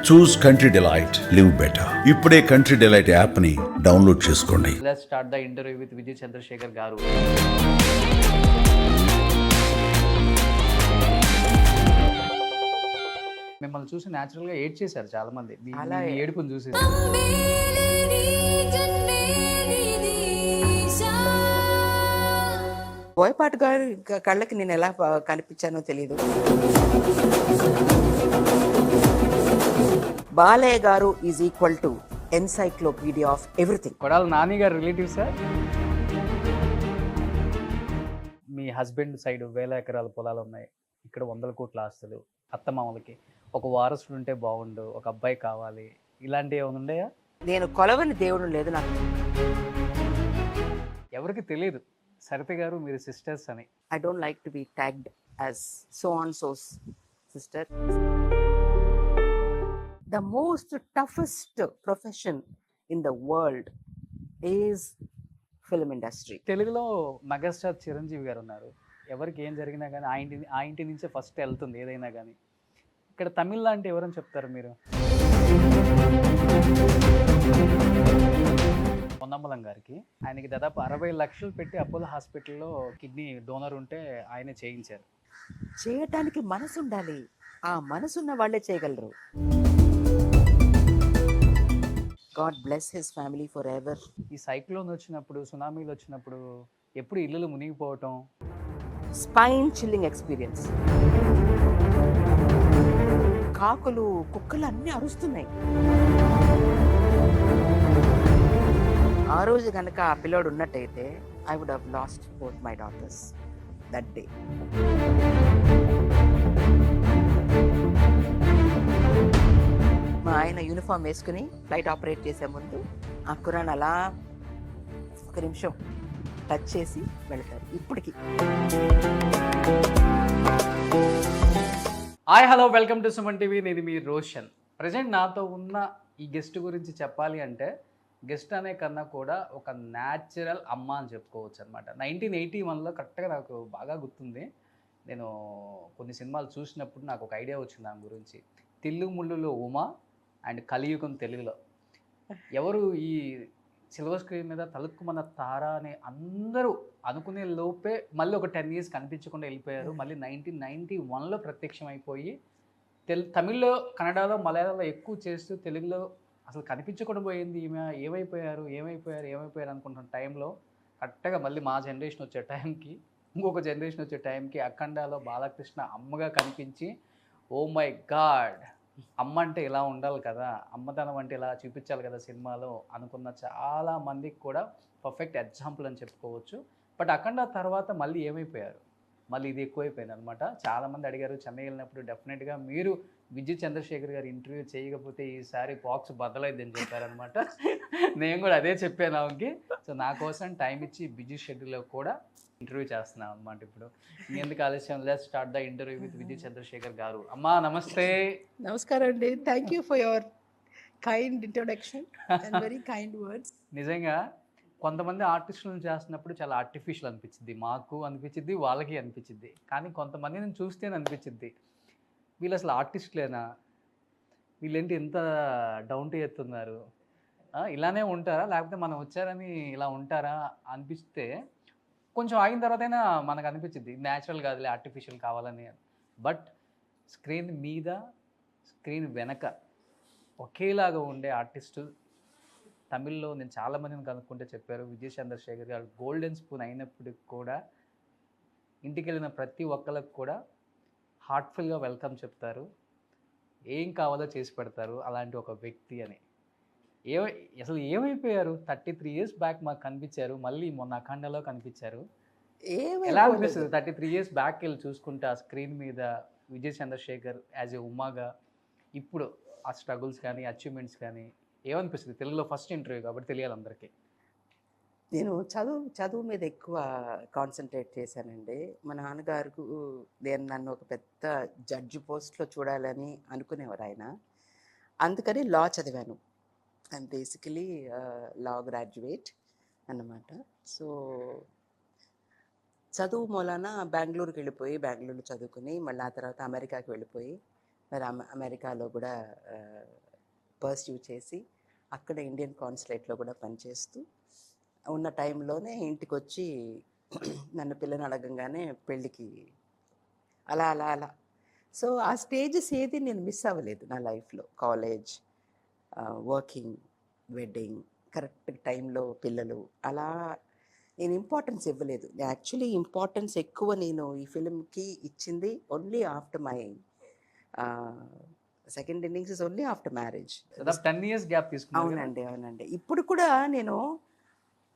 చూస్ country delight, live better. ఇప్పుడే country delight app ని download చేసుకోండి. Let's start the interview with Vijay Chandrasekhar garu. మిమ్మల్ని చూసి న్యాచురల్ గా ఏడ్ చేశారు చాలా మంది. మీ ఏడుపుని చూసి బోయపాటి గారి కళ్ళకి నేను ఎలా కనిపించానో తెలియదు. Balayya garu is equal to encyclopedia of everything. Kodali Nani గారు రిలేటివ్ సార్. మీ హస్బెండ్ సైడ్ 1000 ఎకరాల పొలాలు ఉన్నాయి, ఇక్కడ 100 కోట్ల ఆస్తులు, అత్తమామలకి ఒక వారసుడు ఉంటే బాగుండు, ఒక అబ్బాయి కావాలి, ఇలాంటివి ఏమైనా ఉన్నాయా? నేను కొలవని దేవుడు లేదు నాకు. ఎవరికి తెలియదు సరిత గారు మీరు సిస్టర్స్ అని. I don't like to be tagged as so and so's sister. The most toughest profession in the world is film industry. తెలుగులో మెగాస్టార్ చిరంజీవి గారు ఉన్నారు. ఎవరికి ఏం జరిగినా కానీ ఆ ఇంటి నుంచే ఫస్ట్ వెళ్తుంది ఏదైనా కానీ. ఇక్కడ తమిళ లాంటి ఎవరని చెప్తారు మీరు? పొన్నమ్మలం గారికి ఆయనకి దాదాపు 60 లక్షలు పెట్టి అపోలో హాస్పిటల్లో కిడ్నీ డోనర్ ఉంటే ఆయనే చేయించారు. చేయటానికి మనసు ఉండాలి, ఆ మనసున్న వాళ్ళే చేయగలరు. God bless his family for ever. ఈ సైక్లోన్ వచ్చినప్పుడు, సునామీలు వచ్చినప్పుడు ఎప్పుడు ఇల్లులు మునిగిపోవటం, స్పైన్ చిల్లింగ్ ఎక్స్పీరియన్స్. కాకులు కుక్కలు అన్నీ అరుస్తున్నాయి. ఆ రోజు కనుక ఆ పిల్లోడు ఉన్నట్టయితే I would have lost both my daughters that day. మా ఆయన యూనిఫామ్ వేసుకుని ఫ్లైట్ ఆపరేట్ చేసే ముందు ఆ ఖురాన్ అలా ఒక నిమిషం టచ్ చేసి వెళ్తారు ఇప్పటికి. Hi hello welcome to Suman TV. నేను మీ రోషన్. ప్రజెంట్ నాతో ఉన్న ఈ గెస్ట్ గురించి చెప్పాలి అంటే గెస్ట్ అనే కన్నా కూడా ఒక న్యాచురల్ అమ్మ అని చెప్పుకోవచ్చు అనమాట. 1981లో కరెక్ట్గా నాకు బాగా గుర్తుంది. నేను కొన్ని సినిమాలు చూసినప్పుడు నాకు ఒక ఐడియా వచ్చింది దాని గురించి. తిల్లు ముళ్ళులో ఉమా అండ్ కలియుగం తెలుగులో. ఎవరు ఈ సిల్వర్ స్క్రీన్ మీద తలుక్కుమన్న తార అని అందరూ అనుకునే లోపే మళ్ళీ ఒక 10 years కనిపించకుండా వెళ్ళిపోయారు. మళ్ళీ 1991లో ప్రత్యక్షమైపోయి తమిళ్లో, కన్నడలో, మలయాళంలో ఎక్కువ చేస్తూ తెలుగులో అసలు కనిపించకుండా పోయింది. ఈమె ఏమైపోయారు అనుకుంటున్న టైంలో కరెక్ట్గా మళ్ళీ మా జనరేషన్ వచ్చే టైంకి, ఇంకొక జనరేషన్ వచ్చే టైంకి అఖండాలో బాలకృష్ణ అమ్మగా కనిపించి, ఓ మై గాడ్, అమ్మ అంటే ఇలా ఉండాలి కదా, అమ్మతనం అంటే ఇలా చూపించాలి కదా సినిమాలో అనుకున్న చాలా మందికి కూడా పర్ఫెక్ట్ ఎగ్జాంపుల్ అని చెప్పుకోవచ్చు. బట్ అఖండ తర్వాత మళ్ళీ ఏమైపోయారు, మళ్ళీ ఇది ఎక్కువైపోయింది అనమాట. చాలామంది అడిగారు చెన్నై వెళ్ళినప్పుడు డెఫినెట్గా మీరు విజయ్ చంద్రశేఖర్ గారు ఇంటర్వ్యూ చేయకపోతే ఈసారి బాక్స్ బద్దలైద్దని చెప్పారనమాట. నేను కూడా అదే చెప్పాను ఆమెకి. సో నా కోసం టైం ఇచ్చి బిజీ షెడ్యూల్లో కూడా ఇంటర్వ్యూ చేస్తున్నాం అనమాట. ఇప్పుడు ఎందుకు ఆలస్యం, let's start the interview with Vijay Chandrasekhar garu. అమ్మా నమస్తే. నమస్కారం అండి. Thank you for your kind introduction and very kind words. నిజంగా కొంతమంది ఆర్టిస్టులను చేస్తున్నప్పుడు చాలా ఆర్టిఫిషియల్ అనిపించింది, మాకు అనిపించింది, వాళ్ళకి అనిపించింది. కానీ కొంతమందిని చూస్తేనే అనిపించింది వీళ్ళు అసలు ఆర్టిస్టులేనా, వీళ్ళేంటి ఎంత డౌన్ టు ఎర్త్ ఉన్నారు, ఇలానే ఉంటారా లేకపోతే మనం వచ్చారని ఇలా ఉంటారా అనిపిస్తే కొంచెం ఆగిన తర్వాతైనా మనకు అనిపించింది న్యాచురల్ కాదులే, ఆర్టిఫిషియల్ కావాలని. బట్ స్క్రీన్ మీద, స్క్రీన్ వెనక ఒకేలాగా ఉండే ఆర్టిస్టు తమిళ్లో నేను చాలామందిని కనుక్కుంటే చెప్పారు, విజయ్ చంద్రశేఖర్ గారు గోల్డెన్ స్పూన్ అయినప్పటికి కూడా ఇంటికి వెళ్ళిన ప్రతి ఒక్కరికి కూడా హార్ట్ఫుల్గా వెల్కమ్ చెప్తారు, ఏం కావాలో చేసి పెడతారు అలాంటి ఒక వ్యక్తి అని. అసలు ఏమైపోయారు? 33 years బ్యాక్ మాకు కనిపించారు, మళ్ళీ మొన్న అఖండలో కనిపించారు. ఎలా అనిపిస్తుంది 33 years బ్యాక్ వెళ్ళి చూసుకుంటే ఆ స్క్రీన్ మీద విజయ్ చంద్రశేఖర్ యాజ్ ఏ ఉమాగా ఇప్పుడు ఆ స్ట్రగుల్స్ కానీ అచీవ్మెంట్స్ కానీ ఏమనిపిస్తుంది? తెలుగులో ఫస్ట్ ఇంటర్వ్యూ కాబట్టి తెలియాలి అందరికీ. నేను చదువు మీద ఎక్కువ కాన్సన్ట్రేట్ చేశానండి. మా నాన్నగారు నేను నన్ను ఒక పెద్ద జడ్జి పోస్ట్లో చూడాలని అనుకునేవారు ఆయన. అందుకని లా చదివాను. ఐఎమ్ బేసికలీ లా గ్రాడ్యుయేట్ అన్నమాట. సో చదువు మూలాన బెంగళూరుకి వెళ్ళిపోయి బెంగళూరులో చదువుకుని మళ్ళీ ఆ తర్వాత అమెరికాకి వెళ్ళిపోయి మరి అమెరికాలో కూడా పర్స్యూ చేసి అక్కడ ఇండియన్ కాన్సులేట్లో కూడా పనిచేస్తూ ఉన్న టైంలోనే ఇంటికి వచ్చి నన్ను పిల్లని అడగంగానే పెళ్ళికి అలా అలా అలా. సో ఆ స్టేజెస్ ఏది నేను మిస్ అవ్వలేదు నా లైఫ్లో. కాలేజ్, వర్కింగ్, వెడ్డింగ్, కరెక్ట్ టైంలో పిల్లలు, అలా నేను ఇంపార్టెన్స్ ఇవ్వలేదు. యాక్చువల్లీ ఇంపార్టెన్స్ ఎక్కువ నేను ఈ ఫిలింకి ఇచ్చింది only after my second innings is only after marriage. 10 years gap తీసుకున్నాను. అవునండి, అవునండి. ఇప్పుడు కూడా నేను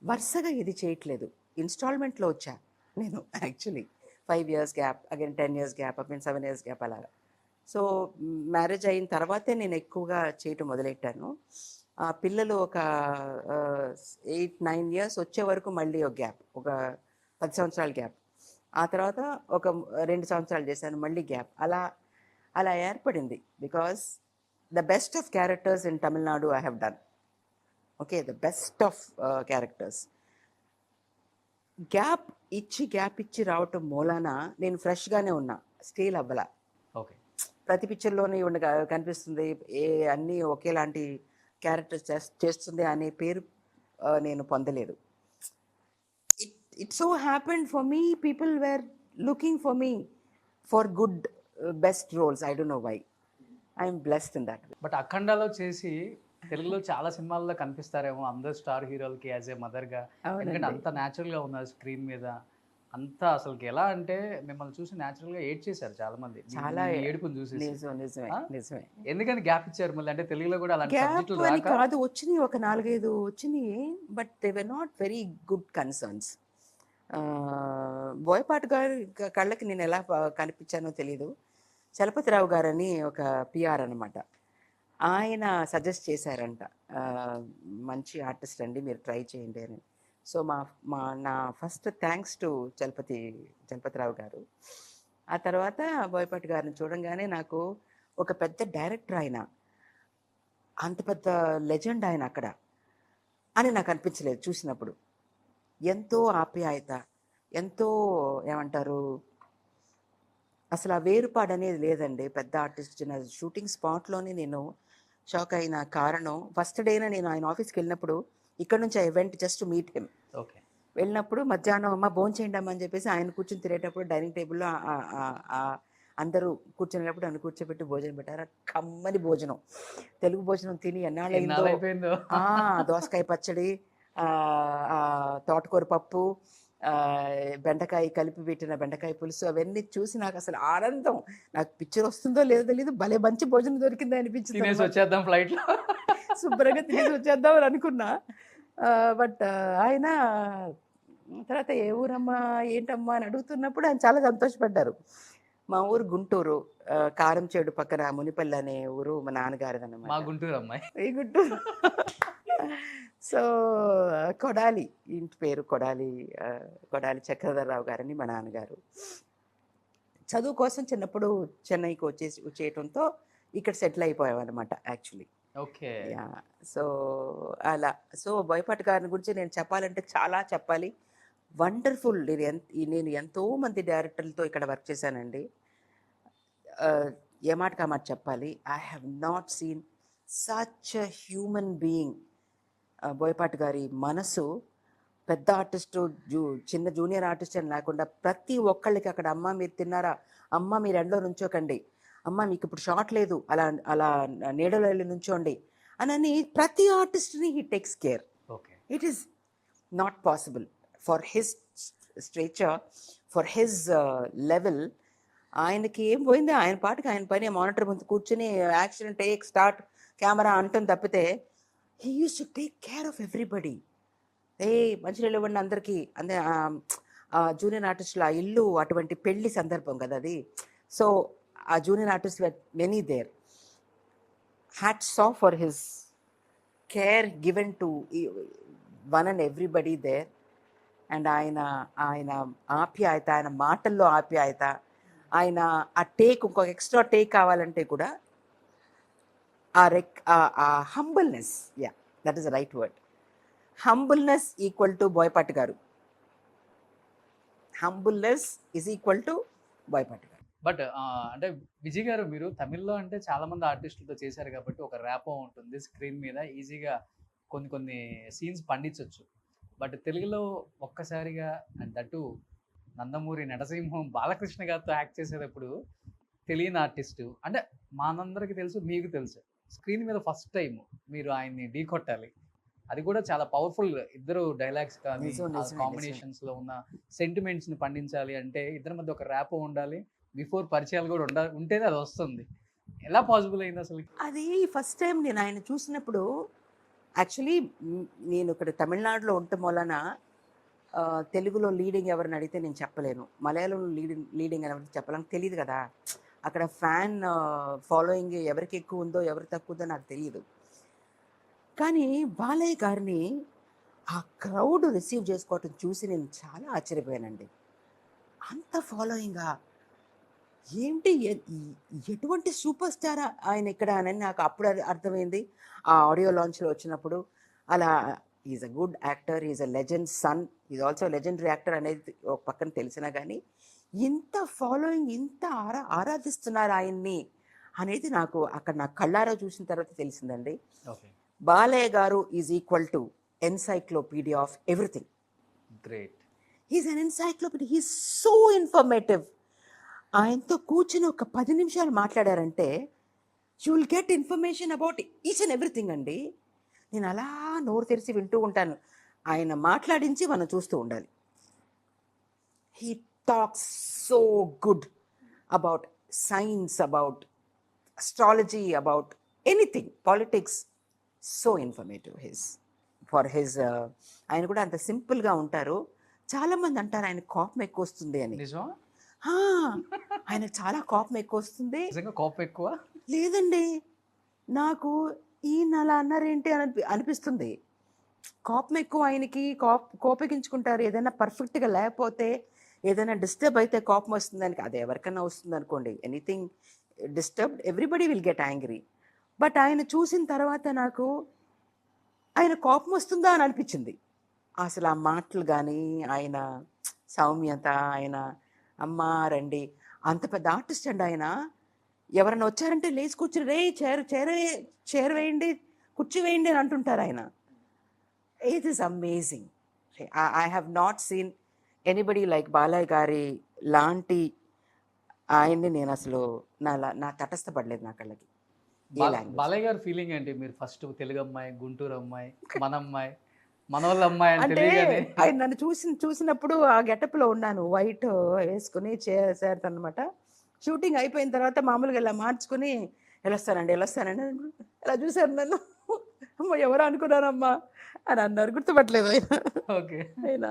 వరుసగా ఇది చేయట్లేదు, ఇన్స్టాల్మెంట్లో వచ్చా నేను. Actually 5 years gap, again 10 years gap, again 7 years gap అలాగా. సో మ్యారేజ్ అయిన తర్వాతే నేను ఎక్కువగా చేయటం మొదలెట్టాను. ఆ పిల్లలు ఒక 8-9 years వచ్చే వరకు మళ్ళీ ఒక గ్యాప్, ఒక 10 సంవత్సరాల గ్యాప్. ఆ తర్వాత ఒక 2 సంవత్సరాలు చేశాను, మళ్ళీ గ్యాప్. అలా అలా ఏర్పడింది. Because the best of characters in Tamil Nadu I have done. Okay, the best of characters. Gap ఇచ్చి రావటం మూలాన నేను ఫ్రెష్గానే ఉన్నా, స్టీల్ అవ్వలా. ఓకే. ప్రతి పిక్చర్లోనే కనిపిస్తుంది, అన్నీ ఒకేలాంటి క్యారెక్టర్స్ చేస్తుంది అనే పేరు నేను పొందలేదు. It so happened for me, people were looking for me for good best roles. I don't know why, I'm blessed in that way. But అఖండాలో చేసి తెలుగులో చాలా సినిమాల్లో కనిపిస్తారేమో అందరు స్టార్ హీరోలకి యాజ్ ఏ మదర్గా. ఎందుకంటే అంత న్యాచురల్గా ఉన్నారు స్క్రీన్ మీద. అంతా అసలుకి ఎలా అంటే మిమ్మల్ని చూసి న్యాచురల్గా ఏడ్ చేశారు చాలా మంది. చాలా ఏడుపుని చూసి నిజమే. ఎందుకని గ్యాప్ ఇచ్చారు మళ్ళీ? అంటే తెలుగులో కూడా అలాంటి గ్యాప్ సబ్జెక్టులు అని రాక? కాదు, వచ్చినాయి ఒక 4-5 వచ్చినాయి, but they were not very good concerns. Boyapati గారి కళ్ళకి నేను ఎలా కనిపించానో తెలీదు. చలపతిరావు గారని ఒక పిఆర్ అనమాట, ఆయన సజెస్ట్ చేశారంట, మంచి ఆర్టిస్ట్ అండి మీరు ట్రై చేయండి అని. సో నా ఫస్ట్ థ్యాంక్స్ టు చలపతిరావు గారు. ఆ తర్వాత బోయపాటి గారిని చూడంగానే నాకు ఒక పెద్ద డైరెక్టర్ ఆయన, అంత పెద్ద లెజెండ్ ఆయన అక్కడ అని నాకు అనిపించలేదు చూసినప్పుడు. ఎంతో ఆప్యాయత, ఎంతో ఏమంటారు, అసలు ఆ వేరుపాడు అనేది లేదండి. పెద్ద ఆర్టిస్ట్ చిన్న షూటింగ్ స్పాట్లోనే నేను షాక్ అయిన కారణం, ఫస్ట్ డేన నేను ఆయన ఆఫీస్కి వెళ్ళినప్పుడు, ఇక్కడ నుంచి I went just to meet him. Okay. వెళ్ళినప్పుడు మధ్యాహ్నం అమ్మ భోజనం చేయండి అమ్మ అని చెప్పేసి ఆయన కూర్చొని తినేటప్పుడు డైనింగ్ టేబుల్లో అందరూ కూర్చునేటప్పుడు ఆయన కూర్చోబెట్టి భోజనం పెట్టారు. కమ్మని భోజనం, తెలుగు భోజనం తిని ఎన్నాళ్ళైందో. దోసకాయ పచ్చడి, తోటకూర పప్పు, బెండకాయ కలిపి పెట్టిన బెండకాయ పులుసు, అవన్నీ చూసి నాకు అసలు ఆనందం. నాకు పిక్చర్ వస్తుందో లేదో తెలియదు, భలే మంచి భోజనం దొరికింది అనిపించింది. వచ్చేద్దాం ఫ్లైట్లో, శుభ్రంగా తినేసి వచ్చేద్దాం అని అనుకున్నా. బట్ ఆయన తర్వాత ఏ ఊరమ్మా ఏంటమ్మా అని అడుగుతున్నప్పుడు ఆయన చాలా సంతోషపడ్డారు. మా ఊరు గుంటూరు, కారంచేడు పక్కన మునిపల్లి అనే ఊరు మా నాన్నగారిది మా అన్నమాట. గుంటూరు అమ్మాయి. ఈ గుంటూరు. సో కొడాలి, ఇంటి పేరు కొడాలి, కొడాలి చక్రధరరావు గారని మా నాన్నగారు. చదువు కోసం చిన్నప్పుడు చెన్నైకి వచ్చేయటంతో ఇక్కడ సెటిల్ అయిపోయామన్నమాట యాక్చువల్లీ. ఓకే. సో అలా. సో బోయపాటి గారిని గురించి నేను చెప్పాలంటే చాలా చెప్పాలి. వండర్ఫుల్. నేను ఎంతో మంది డైరెక్టర్లతో ఇక్కడ వర్క్ చేశానండి. ఏ మాట మాట చెప్పాలి, I have not seen such a human being. Boyapati గారి మనసు, పెద్ద ఆర్టిస్టు చిన్న జూనియర్ ఆర్టిస్ట్ అని లేకుండా ప్రతి ఒక్కళ్ళకి అక్కడ, అమ్మ మీరు తిన్నారా, అమ్మ మీరు ఎండలో నుంచోకండి, అమ్మ మీకు ఇప్పుడు షాట్ లేదు, అలా అలా నీడలో వెళ్ళి నుంచోండి అని ప్రతి ఆర్టిస్ట్ని he takes care. Okay. It is not possible for his stature, for his level. ఆయనకి ఏం పోయింది, ఆయన పాటికి ఆయన పని మానిటర్ ముందు కూర్చుని యాక్షన్ టేక్ స్టార్ట్ కెమెరా అంటుంది తప్పితే, he use to take care of everybody. మంచినీళ్ళు ఇవ్వండి అందరికీ, అందే జూనియర్ ఆర్టిస్టులు ఆ ఇల్లు అటువంటి పెళ్లి సందర్భం కదా అది. సో ఆ junior artist many there. Hats off for his care given to one and everybody there. And ఆయన ఆప్యాయత, ఆయన మాటల్లో ఆప్యాయత, ఆయన ఆ టేక్ ఇంకొక ఎక్స్ట్రా టేక్ కావాలంటే కూడా ఆ humbleness, that is the right word. Humbleness equal to Boyapati garu. Humbleness is equal to Boyapati garu. But అంటే విజయ్ గారు మీరు తమిళ్లో అంటే చాలా మంది ఆర్టిస్టులతో చేశారు కాబట్టి ఒక ర్యాపో ఉంటుంది స్క్రీన్ మీద ఈజీగా కొన్ని కొన్ని సీన్స్ పండించవచ్చు. బట్ తెలుగులో ఒక్కసారిగా అండ్ దట్టు నందమూరి నటసింహం బాలకృష్ణ గారితో యాక్ట్ చేసేటప్పుడు తెలియని ఆర్టిస్టు అంటే మనందరికీ తెలుసు, మీకు తెలుసు. స్క్రీన్ మీద ఫస్ట్ టైం మీరు ఆయన్ని ఢీ కొట్టాలి. అది కూడా చాలా పవర్ఫుల్. ఇద్దరు డైలాగ్స్ కానీ నిజం, ఆ నిజమే, కాంబినేషన్స్‌లో ఉన్న సెంటిమెంట్స్‌ని పండించాలి అంటే ఇద్దరి మధ్య ఒక ర్యాపో ఉండాలి. బిఫోర్ పరిచయాలు కూడా ఉంటేనే అది వస్తుంది. ఎలా పాసిబుల్ అయింది అసలు? అది ఫస్ట్ టైం నేను ఆయన చూసినప్పుడు యాక్చువల్లీ నేను ఇక్కడ తమిళనాడులో ఉండటం వలన తెలుగులో లీడింగ్ ఎవరిని అడిగితే నేను చెప్పలేను, మలయాళంలో లీడింగ్ ఎవరికి చెప్పాలని తెలియదు కదా. అక్కడ ఫ్యాన్ ఫాలోయింగ్ ఎవరికి ఎక్కువ ఉందో ఎవరికి తక్కువ ఉందో నాకు తెలియదు. కానీ బాలయ్య గారిని ఆ క్రౌడ్ రిసీవ్ చేసుకోవటం చూసి నేను చాలా ఆశ్చర్యపోయానండి. అంత ఫాలోయింగా ఏంటి ఎటువంటి సూపర్ స్టార్ ఆయన ఇక్కడ అని నాకు అప్పుడు అర్థమైంది ఆ ఆడియో లాంచ్లో వచ్చినప్పుడు. అలా is a good actor, is a legend son, is also legendary actor అనేది ఒక పక్కన తెలిసినా కానీ ఇంత ఫాలోయింగ్, ఇంత ఆరాధిస్తున్నారు ఆయన్ని అనేది నాకు అక్కడ నా కళ్ళారా చూసిన తర్వాత తెలిసిందండి. Okay, Balayya garu is equal to encyclopedia of everything. Great. He's an encyclopedia, he's so informative. ఆయనతో కూర్చుని ఒక 10 నిమిషాలు మాట్లాడారంటే you will get information about each and everything అండి. నేను అలా నోరు తెరిచి వింటూ ఉంటాను, ఆయన మాట్లాడించి మనం చూస్తూ ఉండాలి. He talks so good about science, about astrology, about anything, politics. So informative for his. ఆయన కూడా అంత సింపుల్గా ఉంటారు. చాలామంది అంటారు ఆయన కోపం ఎక్కువ వస్తుంది అని. నిజమా? ఆ, ఆయనకు చాలా కోపం ఎక్కువ వస్తుంది. నిజంగా కోపం ఎక్కువ? లేదండి, నాకు ఈయన అలా అన్నారేంటి అని అనిపిస్తుంది. కోపం ఎక్కువ ఆయనకి. కోపగించుకుంటారు. ఏదైనా పర్ఫెక్ట్గా లేకపోతే, ఏదైనా డిస్టర్బ్ అయితే కోపం వస్తుంది దానికి. అది ఎవరికైనా వస్తుంది అనుకోండి. Anything disturbed everybody will get angry. But ఆయన చూసిన తర్వాత నాకు ఆయన కోపం వస్తుందా అని అనిపించింది. అసలు ఆ మాటలు కానీ, ఆయన సౌమ్యత, ఆయన అమ్మ రండి, అంత పెద్ద ఆర్టిస్ట్ అండి ఆయన. ఎవరైనా వచ్చారంటే లేచి కూర్చుని రే చైర్ వేయండి, కుర్చీ వేయండి అని అంటుంటారు ఆయన. It is amazing. I have not seen anybody like Balayya గారి లాంటి ఆయన్ని నేను అసలు నా తటస్థపడలేదు నా కళ్ళకి. బాలయ్య గారి ఫీలింగ్ ఏంటి? మీరు ఫస్ట్ తెలుగు అమ్మాయి, గుంటూరు అమ్మాయి, మన అమ్మాయి, మనోళ్ళ అమ్మాయి అని అంటే తెలియగానే ఆయన నన్ను చూసినప్పుడు ఆ గెటప్లో ఉన్నాను, వైట్ వేసుకుని చేశారు అనమాట. షూటింగ్ అయిపోయిన తర్వాత మామూలుగా ఇలా మార్చుకుని వెళ్ళొస్తానండి ఇలా చూశారు నన్ను. అమ్మ ఎవరు అనుకున్నారమ్మా అని అన్నారు. గుర్తుపట్టలేదు ఆయన. ఓకే. ఆయన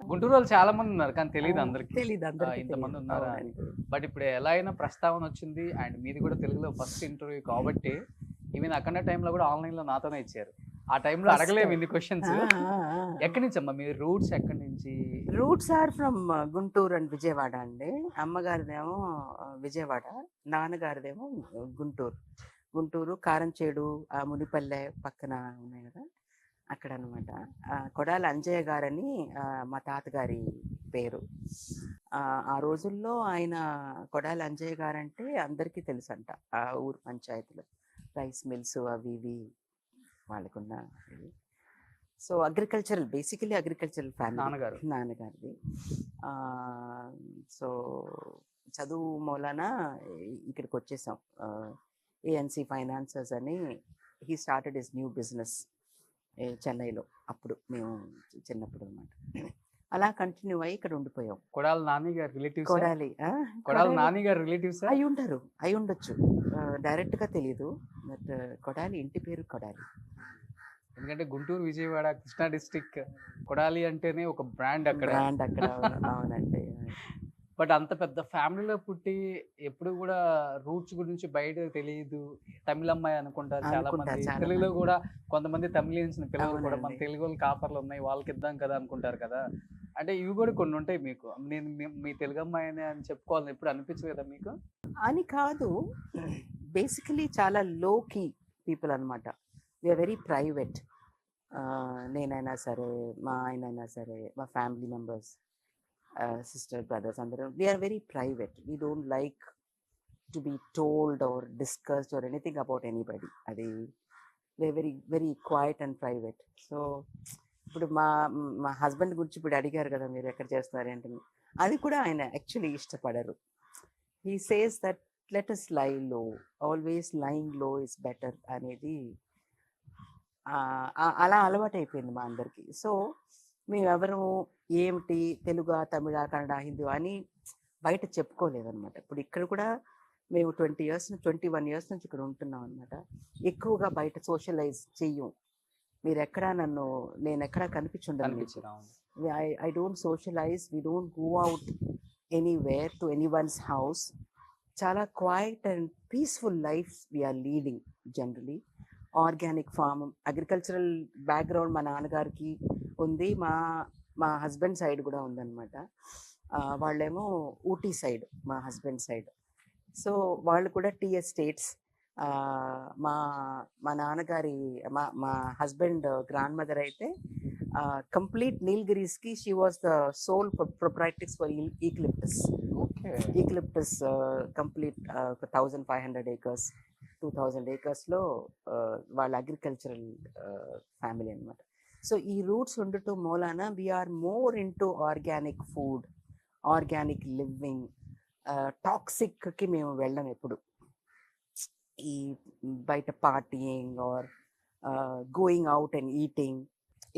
గుంటూరు వాళ్ళు చాలా మంది ఉన్నారు కానీ తెలియదు అందరికి. తెలీదు అందరికీ, ఇంతమంది తెలీదు. ఉన్నారా అని. అవునండి. బట్ ఇప్పుడు ఎలా అయినా ప్రస్తావన వచ్చింది అండ్ మీది కూడా తెలుగులో ఫస్ట్ ఇంటర్వ్యూ కాబట్టి ఈవెన్ అక్కడ టైంలో కూడా ఆన్లైన్లో నాతోనే ఇచ్చారు. ఆ టైంలో First అడగలేము time. ఇన్ని క్వశ్చన్స్. ఎక్కడి నుంచి అమ్మా మీ రూట్స్? ఎక్కడి నుంచి? Roots are from Guntur and Vijayawada అండి. అమ్మగారిదేమో విజయవాడ, నాన్నగారిదేమో గుంటూరు కారంచేడు, ఆ మునిపల్లె పక్కన ఉన్నాయి కదా అక్కడ అనమాట. కొడాలి అంజయ్య గారని మా తాతగారి పేరు. ఆ రోజుల్లో ఆయన కొడాలి అంజయ్య గారంటే అందరికీ తెలుసు అంట ఆ ఊరు పంచాయతీలో. రైస్ మిల్స్ అవి ఇవి వాళ్ళకున్న. సో బేసికలీ అగ్రికల్చరల్ ఫ్యామిలీ నాన్నగారిది. సో చదువు మూలన ఇక్కడికి వచ్చేసాం. ఏఎన్సి ఫైనాన్సర్స్ అని he started his new business చెన్నైలో. అప్పుడు మేము చిన్నప్పుడు అనమాట. అలా కంటిన్యూ అయ్యి ఇక్కడ ఉండిపోయాం. కొడాలి నాని గారి రిలేటివ్స్? కొడాలి నాని గారి రిలేటివ్స్ అయి ఉండొచ్చు, డైరెక్ట్గా తెలియదు. బట్ కొడాలి ఇంటి పేరు కొడాలి. ఎందుకంటే గుంటూరు, విజయవాడ, కృష్ణా డిస్ట్రిక్ట్ కొడాలి అంటేనే ఒక బ్రాండ్ అక్కడ. అవునండి. బట్ అంత పెద్ద ఫ్యామిలీలో పుట్టి ఎప్పుడు కూడా రూట్స్ గురించి బయట తెలియదు. తమిళ అమ్మాయి అనుకుంటారు చాలా మంది. తెలుగులో కూడా కొంతమంది తమిళియన్స్ పిల్లలు కూడా మన తెలుగు వాళ్ళకి ఆఫర్లు ఉన్నాయి వాళ్ళకి ఇద్దాం కదా అనుకుంటారు కదా. అంటే ఇవి కూడా కొన్ని ఉంటాయి మీకు. నేను మీ తెలుగు అమ్మాయి అని చెప్పుకోవాలని ఎప్పుడు అనిపించదు కదా మీకు? అని కాదు, బేసికలీ చాలా లో కీ పీపుల్ అనమాట. We're very private. నేనైనా సరే, మా ఆయనైనా సరే, మా ఫ్యామిలీ మెంబర్స్, సిస్టర్ బ్రదర్స్ అందరం we're very private. We don't like to be told or discussed or anything about anybody. అది very very quiet and private. So ఇప్పుడు మా మా హస్బెండ్ గురించి ఇప్పుడు అడిగారు కదా మీరు ఎక్కడ చేస్తున్నారు అంటే, అది కూడా ఆయన యాక్చువల్లీ ఇష్టపడరు. He says that let us lie low, always lying low is better అనేది అలా అలవాటు అయిపోయింది మా అందరికి. సో మేమెవరు ఏమిటి తెలుగు, తమిళ, కన్నడ, హిందీ అని బయట చెప్పుకోలేదన్నమాట. ఇప్పుడు ఇక్కడ కూడా మేము 21 ఇయర్స్ నుంచి ఇక్కడ ఉంటున్నాం అనమాట. ఎక్కువగా బయట సోషలైజ్ చెయ్యం. మీరు ఎక్కడా నేను ఎక్కడా కనిపించుండను మీకు. I don't socialize. We don't go out anywhere to anyone's house. చాలా quiet and peaceful life we're leading generally. Organic farm, agricultural background మా నాన్నగారికి ఉంది, మా హస్బెండ్ సైడ్ కూడా ఉందన్నమాట. వాళ్ళేమో ఊటీ సైడ్ మా హస్బెండ్ సైడ్. సో వాళ్ళు కూడా టీ ఎస్టేట్స్. మా మా నాన్నగారి మా హస్బెండ్ గ్రాండ్ మదర్ అయితే కంప్లీట్ నీల్గిరీస్కి she was the sole proprietaries for eucalyptus. Eucalyptus complete 1500 acres 2000 acresలో వాళ్ళ అగ్రికల్చరల్ ఫ్యామిలీ అనమాట. సో ఈ రూట్స్ ఉండటం మూలాన we're more in to organic food, organic living. టాక్సిక్కి మేము వెళ్ళం ఎప్పుడు. ఈ బయట partying or going out and eating.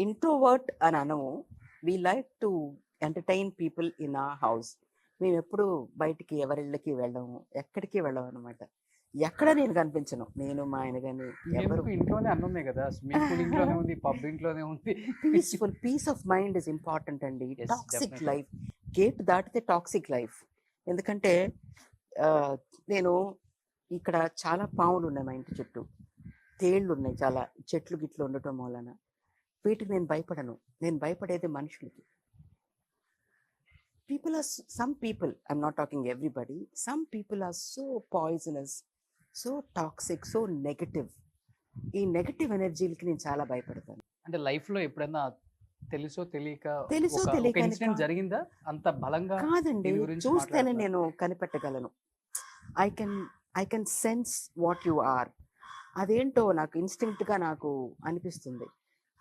Introvert అని అనము. We like to entertain people in our house. మేము ఎప్పుడు బయటికి ఎవరిళ్ళకి వెళ్ళము, ఎక్కడికి వెళ్ళము అనమాట. ఎక్కడ నేను కనిపించను, నేను మా ఆయన కానీ ఎవరు. ఇంట్లోనే అన్నీ ఉన్నాయి కదా, స్విమ్మింగ్ పూల్ ఇంట్లోనే ఉంది, పబ్ ఇంట్లోనే ఉంది. Peaceful, peace of mind is important అండి. టాక్సిక్ లైఫ్, గేట్ దాటితే టాక్సిక్ లైఫ్. ఎందుకంటే నేను ఇక్కడ చాలా పాములు ఉన్నాయి మా ఇంటి చుట్టూ, తేళ్ళు ఉన్నాయి, చాలా చెట్లు గిట్లు ఉండటం వలన వీటికి నేను భయపడను. నేను భయపడేది మనుషులకి. People are, some people, I'm not talking everybody, some people are so poisonous, so toxic, so negative. ఈ నెగటివ్ ఎనర్జీలకి నేను చాలా భయపడతాను. అంటే లైఫ్లో ఎప్పుడైనా తెలుసో తెలియక ఇన్సిడెంట్ జరిగిందా అంత బలంగా? కాదండి, చూస్తేనే నేను కనిపెట్టగలను. I can sense what you are. అదేంటో నాకు ఇన్స్టింక్ట్గా నాకు అనిపిస్తుంది.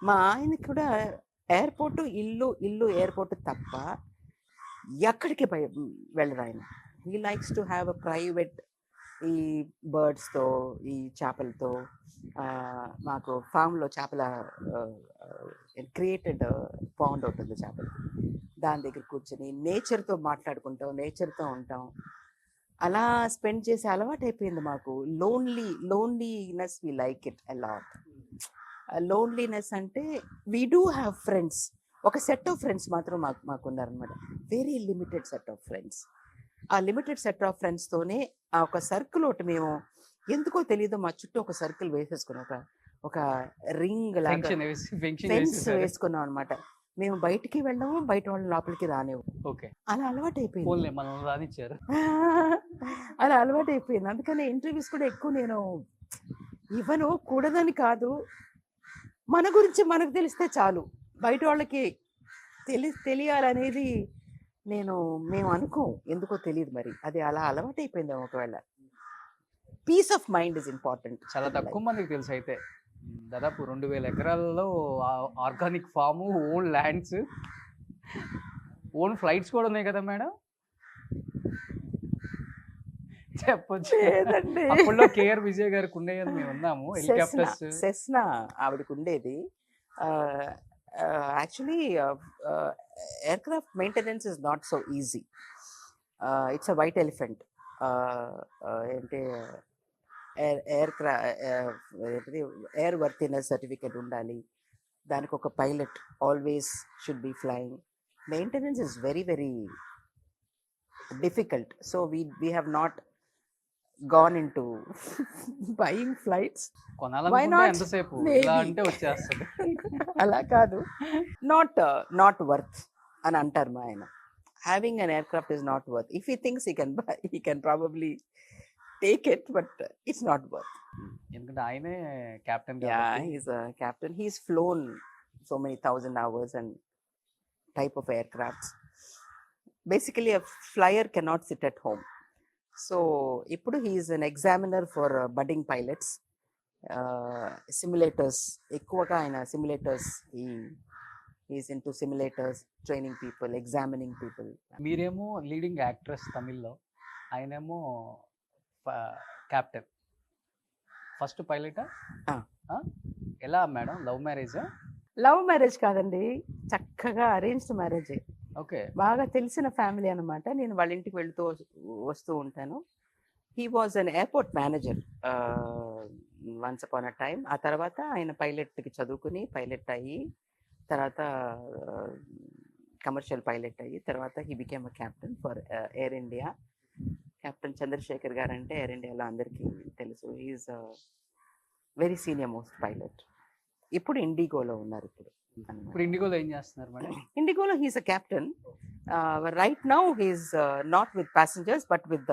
మా ఆయనకి కూడా ఎయిర్పోర్టు ఇల్లు ఎయిర్పోర్ట్ తప్ప ఎక్కడికి వెళ్ళరు ఆయన. He likes to have a private, ఈ బర్డ్స్తో, ఈ చేపలతో. మాకు ఫామ్లో చేపల క్రియేటెడ్ పాండ్ ఉంటుంది చేపలు, దాని దగ్గర కూర్చొని నేచర్తో మాట్లాడుకుంటాం, నేచర్తో ఉంటాం. అలా స్పెండ్ చేసే అలవాటు అయిపోయింది మాకు. Loneliness we like it a lot. Loneliness అంటే వీ డూ హ్యావ్ ఫ్రెండ్స్. ఒక సెట్ ఆఫ్ ఫ్రెండ్స్ మాత్రం మాకు ఉన్నారనమాట. Very limited set of friends. ఆ లిమిటెడ్ సెట్ ఆఫ్ ఫ్రెండ్స్తోనే ఆ ఒక సర్కిల్ ఒకటి మేము ఎందుకో తెలియదు మా చుట్టూ ఒక సర్కిల్ వేసేసుకుని ఒక రింగ్ లాగా ఫెన్స్ వేసుకున్నాం అనమాట. మేము బయటికి వెళ్ళాము, బయట వాళ్ళ లోపలికి రానేవు. అలా అలవాటు అయిపోయింది. అలా అలవాటు అయిపోయింది. అందుకని ఇంటర్వ్యూస్ కూడా ఎక్కువ నేను ఇవ్వను. కూడదని కాదు, మన గురించి మనకు తెలిస్తే చాలు, బయట వాళ్ళకి తెలియాలనేది మేము అనుకోం. ఎందుకో తెలియదు మరి, అది అలా అలవాటు అయిపోయింది. ఒకవేళ peace of mind is important. చాలా తక్కువ మందికి తెలుసు. అయితే దాదాపు 2000 ఎకరాల్లో organic farm, own lands, own flights కూడా ఉన్నాయి కదా మేడం? చెప్పొచ్చు. అప్పుడులో కేఆర్ విజయ్ గారికి ఉండేది, మేము ఉన్నాము. హెలికాప్టర్స్ సెస్నా ఆవిడకు ఉండేది. Actually aircraft maintenance is not so easy. It's a white elephant. ఏంటి ఎయిర్ వర్తినెస్ సర్టిఫికేట్ ఉండాలి, దానికి ఒక pilot always should be flying. Maintenance is very very difficult. So we have not gone into buying flights. Why not? అలా కాదు, not worth అని అంటారు మా ఆయన. Having an aircraft is not worth. If he thinks he can buy, he can probably take it, but it's not worth. ఎందుకంటే ఆయనే captain. Yeah, he's a captain. He's flown so many thousand hours and type of aircrafts. Basically a flyer cannot sit at home. So ఇప్పుడు he's an examiner for budding pilots. Simulators ఎక్కువగా ఆయన simulators is into simulators, training people, examining people. మీరేమో leading actress తమిళ్లో, ఆయనేమో captain. First పైలటా? ఆ. ఎలా madam, love మ్యారేజా? లవ్ మ్యారేజ్ కాదండి, చక్కగా అరేంజ్డ్ మ్యారేజే. ఓకే. బాగా తెలిసిన ఫ్యామిలీ అనమాట. నేను వాళ్ళ ఇంటికి వెళ్తూ వస్తూ ఉంటాను. He was an airport manager once upon a time. ఆ తర్వాత ఆయన పైలట్కి చదువుకుని పైలట్ అయ్యి, తర్వాత కమర్షియల్ పైలట్ అయ్యి, తర్వాత he became a captain for Air India. Captain Chandrasekhar garu అంటే ఎయిర్ ఇండియాలో అందరికీ తెలుసు. He's very senior most pilot. ఇప్పుడు ఇండిగోలో ఉన్నారు. ఇప్పుడు ఇండిగోలో ఏం చేస్తున్నారు మేడం? ఇండిగోలో he's a captain. Right now he's not with passengers but with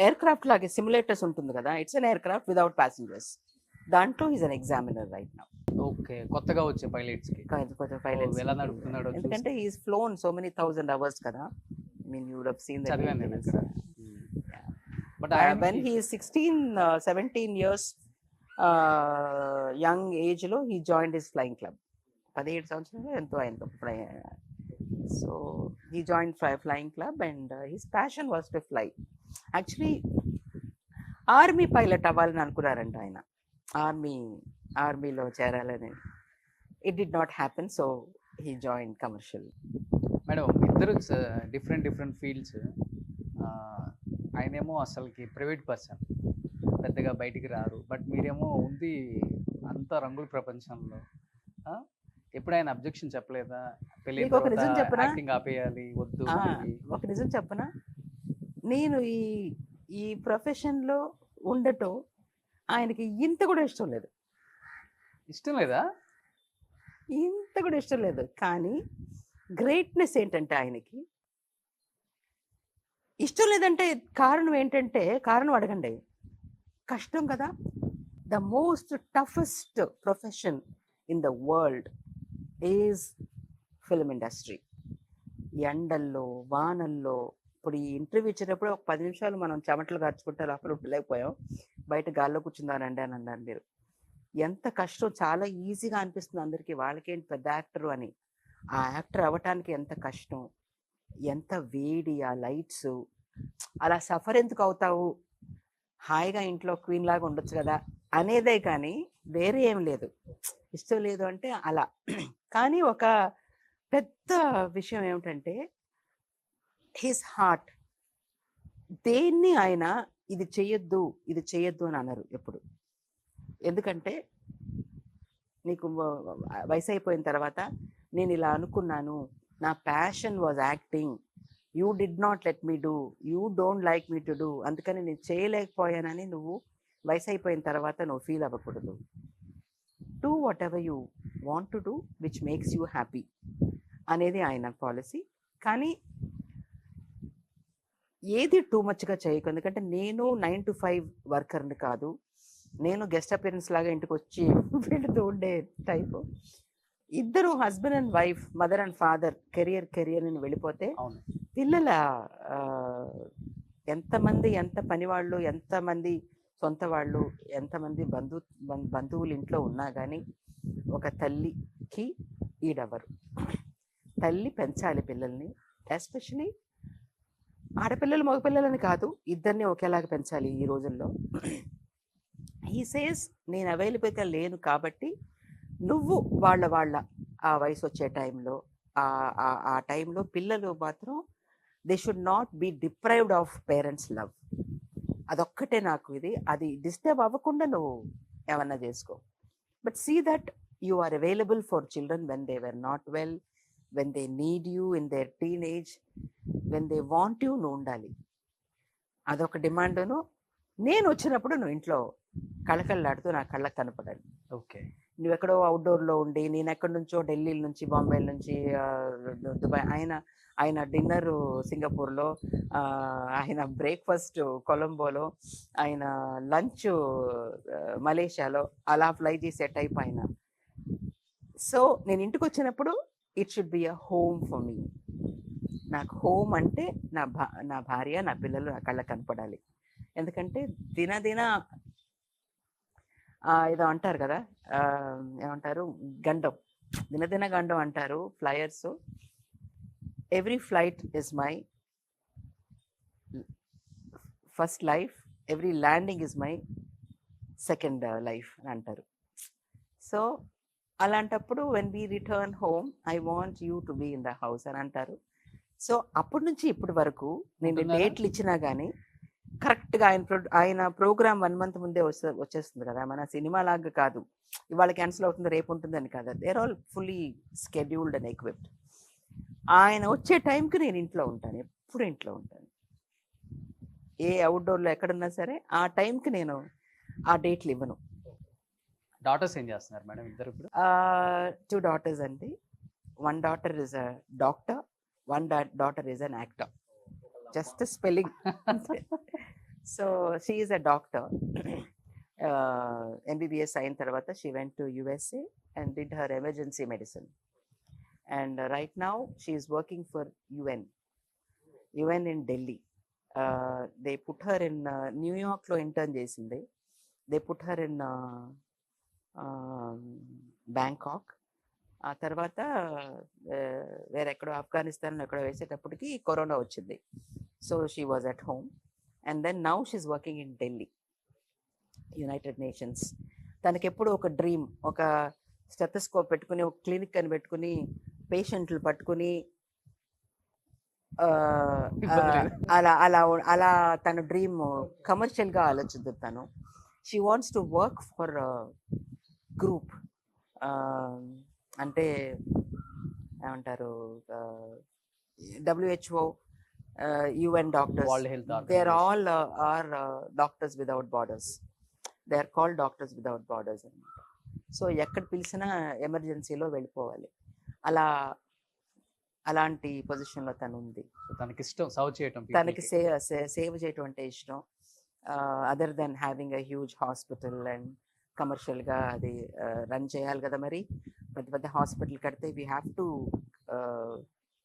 aircraft లాగే సిమ్యులేటర్స్ ఉంటుంది కదా, it's an aircraft without passengers. దాంట్లో he's an examiner right now. Okay, కొత్తగా వచ్చే పైలట్స్ కి కొంచెం పైలట్స్ ఎలా నడుపుతున్నాడో ఎందుకంటే he's flown so many 1000 hours కదా. I mean you would have seen that. చదివాను నేను ఇక్కడ. But when he is 16 17 years young age లో he joined his flying club. 17 సంవత్సరాలు ఎంతో ఆయనకు. So he joined flying club and his passion was to fly. Actually army pilot అవ్వాలని అనుకున్నారంట ఆయన, ఆర్మీలో చేరాలని. It did not happen, so he joined commercial. Madam, ఇద్దరు different fields. ఆయనేమో అసలుకి ప్రైవేట్ పర్సన్, పెద్దగా బయటికి రారు. బట్ మీరేమో ఉంది అంత రంగుల ప్రపంచంలో. ఎప్పుడు ఆయన అబ్జెక్షన్ చెప్పలేదా? పెళ్లి యాక్టింగ్ ఆపేయాలి వద్దు? ఒక నిజం చెప్పనా, నేను ఈ ప్రొఫెషన్లో ఉండటం ఆయనకి ఇంత కూడా ఇష్టం లేదు. ఇష్టం లేదా? ఇంత కూడా ఇష్టం లేదు. కానీ గ్రేట్నెస్ ఏంటంటే ఆయనకి ఇష్టం లేదంటే కారణం ఏంటంటే, కారణం అడగండి. కష్టం కదా. The most toughest profession in the world is film industry. ఎండల్లో వానల్లో, ఇప్పుడు ఈ ఇంటర్వ్యూ ఇచ్చేటప్పుడు ఒక 10 నిమిషాలు మనం చెమటలు కార్చుకుంటే లోపల ఉండలేకపోయాం, బయట గాల్లో కూర్చుందానండి అని అన్నారు మీరు. ఎంత కష్టం, చాలా ఈజీగా అనిపిస్తుంది అందరికీ, వాళ్ళకేంటి పెద్ద యాక్టర్ అని. ఆ యాక్టర్ అవ్వటానికి ఎంత కష్టం, ఎంత వేడి, ఆ లైట్స్. అలా సఫర్ ఎందుకు అవుతావు, హాయిగా ఇంట్లో క్వీన్ లాగా ఉండొచ్చు కదా అనేదే కానీ వేరే ఏం లేదు. ఇష్టం లేదు అంటే అలా. కానీ ఒక పెద్ద విషయం ఏమిటంటే హిస్ హార్ట్. దేన్ని ఆయన ఇది చెయ్యొద్దు అని అనరు ఎప్పుడు. ఎందుకంటే నీకు వయసు అయిపోయిన తర్వాత నేను ఇలా అనుకున్నాను, నా passion was acting, you did not let me do, you don't like me to do, అందుకని నేను చేయలేకపోయానని నువ్వు వయసు అయిపోయిన తర్వాత నువ్వు ఫీల్ అవ్వకూడదు. Do what ever you want to do which makes you happy అనేది ఆయన పాలసీ. కానీ ఏది టూ మచ్గా చేయకు. ఎందుకంటే నేను 9 to 5 వర్కర్ని కాదు, నేను గెస్ట్ అపియరెన్స్ లాగా ఇంటికి వచ్చి వెళుతూ ఉండే టైపు. ఇద్దరు husband and wife, mother and father career అని వెళ్ళిపోతే పిల్లల ఎంతమంది, ఎంత పనివాళ్ళు, ఎంతమంది సొంత వాళ్ళు, ఎంతమంది బంధువులు ఇంట్లో ఉన్నా కానీ ఒక తల్లికి ఈడవరు. తల్లి పెంచాలి పిల్లల్ని, ఎస్పెషలీ ఆడపిల్లలు మగపిల్లలని కాదు, ఇద్దరిని ఒకేలాగా పెంచాలి ఈ రోజుల్లో. హీ సేస్ నేను అవైలబుల్గా లేను కాబట్టి నువ్వు వాళ్ళ ఆ వయసు వచ్చే టైంలో, ఆ టైంలో పిల్లలు మాత్రం they should not be deprived of parents love. అదొక్కటే నాకు ఇది, అది డిస్టర్బ్ అవ్వకుండా నువ్వు ఏమన్నా చేసుకో. But see that you are available for children when they were not well, when they need you in their teenage, when they want you నువ్వు ఉండాలి. అదొక డిమాండును. నేను వచ్చినప్పుడు నువ్వు ఇంట్లో కళకళలాడుతూ నా కళ్ళకు కనపడాలి. ఓకే, నువ్వు ఎక్కడో అవుట్డోర్లో ఉండి, నేను ఎక్కడి నుంచో ఢిల్లీ నుంచి, బాంబే నుంచి, దుబాయ్, ఆయన డిన్నర్ సింగపూర్లో, ఆయన బ్రేక్ఫాస్ట్ కొలంబోలో, ఆయన లంచ్ మలేషియాలో, అలా ఫ్లై చేసే టైప్ ఆయన. సో నేను ఇంటికి వచ్చినప్పుడు it should be a home for me. నాకు హోమ్ అంటే నా భార్య, నా పిల్లలు నా కళ్ళకి కనపడాలి. ఎందుకంటే దినదిన ఏదో అంటారు కదా, ఏమంటారు, గండం, దినదిన గండం అంటారు flyers. Every flight is my first life, every landing is my second life అని అంటారు. సో అలాంటప్పుడు when we return home, I want you to be in the house అని అంటారు. సో అప్పటి నుంచి ఇప్పటి వరకు నేను ఉంటున్నారా? డేట్లు ఇచ్చినా కానీ కరెక్ట్గా ఆయన ప్రోగ్రామ్ 1 month ముందే వచ్చేస్తుంది కదా. మన సినిమా లాగా కాదు, ఇవాళ క్యాన్సిల్ అవుతుంది రేపు ఉంటుందని కాదు. They're all fully scheduled and equipped. ఆయన వచ్చే టైంకి నేను ఇంట్లో ఉంటాను, ఎప్పుడు ఇంట్లో ఉంటాను. ఏ అవుట్డోర్లో ఎక్కడున్నా సరే ఆ టైంకి నేను ఆ డేట్లు ఇవ్వను. డాటర్స్ ఏం చేస్తున్నారు మేడం ఇద్దరు ఇప్పుడు? 2 daughters అండి. 1 daughter is a doctor, 1 daughter is an actor. Just a spelling. So she is a doctor. MBBS అయిన తర్వాత she went to USA and did her emergency medicine. And right now she is working for UN in Delhi. They put her in New York లో intern చేసింది. They put her in Bangkok. ఆ తర్వాత వేరెక్కడో ఆఫ్ఘనిస్తాన్లో ఎక్కడో వేసేటప్పటికి corona వచ్చింది. So she was at home and then now she's working in Delhi, United Nations. తనకి ఎప్పుడు ఒక డ్రీమ్, ఒక స్టెథోస్కోప్ పెట్టుకుని, ఒక క్లినిక్ అని పెట్టుకుని, పేషెంట్లు పట్టుకుని అలా అలా అలా తన డ్రీమ్ కమర్షియల్గా ఆలోచిద్దు తను. She wants to work for group, అంటే ఏమంటారు, WHO, UN doctors, world health they are all are doctors without borders. They are called doctors without borders అనమాట. సో ఎక్కడ పిలిచినా ఎమర్జెన్సీలో వెళ్ళిపోవాలి. అలాంటి పొజిషన్లో తను ఉంది. తనకి ఇష్టం సర్వ్ చేయటం, తనకి సేవ్ చేయటం అంటే ఇష్టం. Other than having a huge hospital and కమర్షియల్గా అది రన్ చేయాలి కదా. మరి పెద్ద పెద్ద హాస్పిటల్ కడితే we have to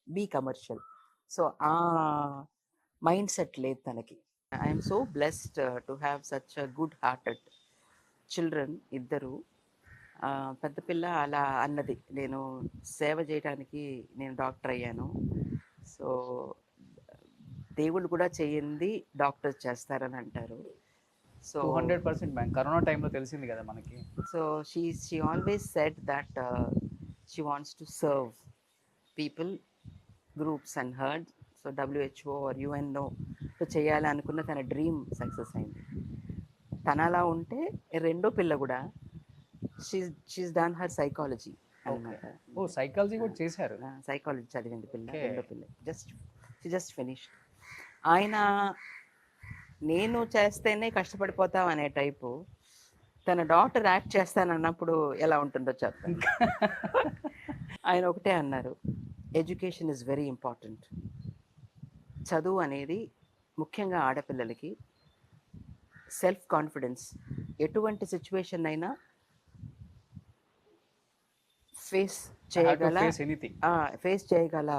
be commercial. So ఆ మైండ్ సెట్ లేదు తనకి. I'm so blessed to have such a good hearted children, ఇద్దరు. పెద్ద పిల్ల అలా అన్నది, నేను సేవ చేయడానికి నేను డాక్టర్ అయ్యాను. సో దేవుళ్ళు కూడా చేయింది డాక్టర్స్ చేస్తారని అంటారు. సో 200% మ్యామ్, కరోనా టైంలో తెలిసింది కదా మనకి. So she always said that she wants to serve people, groups and herds. So WHO or UNO చేయాలి అనుకున్న తన డ్రీమ్ సక్సెస్ అయింది. తన అలా ఉంటే రెండో పిల్ల కూడా షీస్ డన్ హర్ సైకాలజీ అనమాట. ఓ, సైకాలజీ కూడా చేశారు. సైకాలజీ చదివింది పిల్ల, రెండో పిల్ల. Just finished. ఆయన నేను చేస్తేనే కష్టపడిపోతాం అనే టైపు, తన డాక్టర్ యాక్ట్ చేస్తానన్నప్పుడు ఎలా ఉంటుందో చెప్తాను. ఆయన ఒకటే అన్నారు, ఎడ్యుకేషన్ ఇస్ వెరీ ఇంపార్టెంట్. చదువు అనేది ముఖ్యంగా ఆడపిల్లలకి సెల్ఫ్ కాన్ఫిడెన్స్, ఎటువంటి సిచ్యువేషన్ అయినా ఫేస్ చేయగల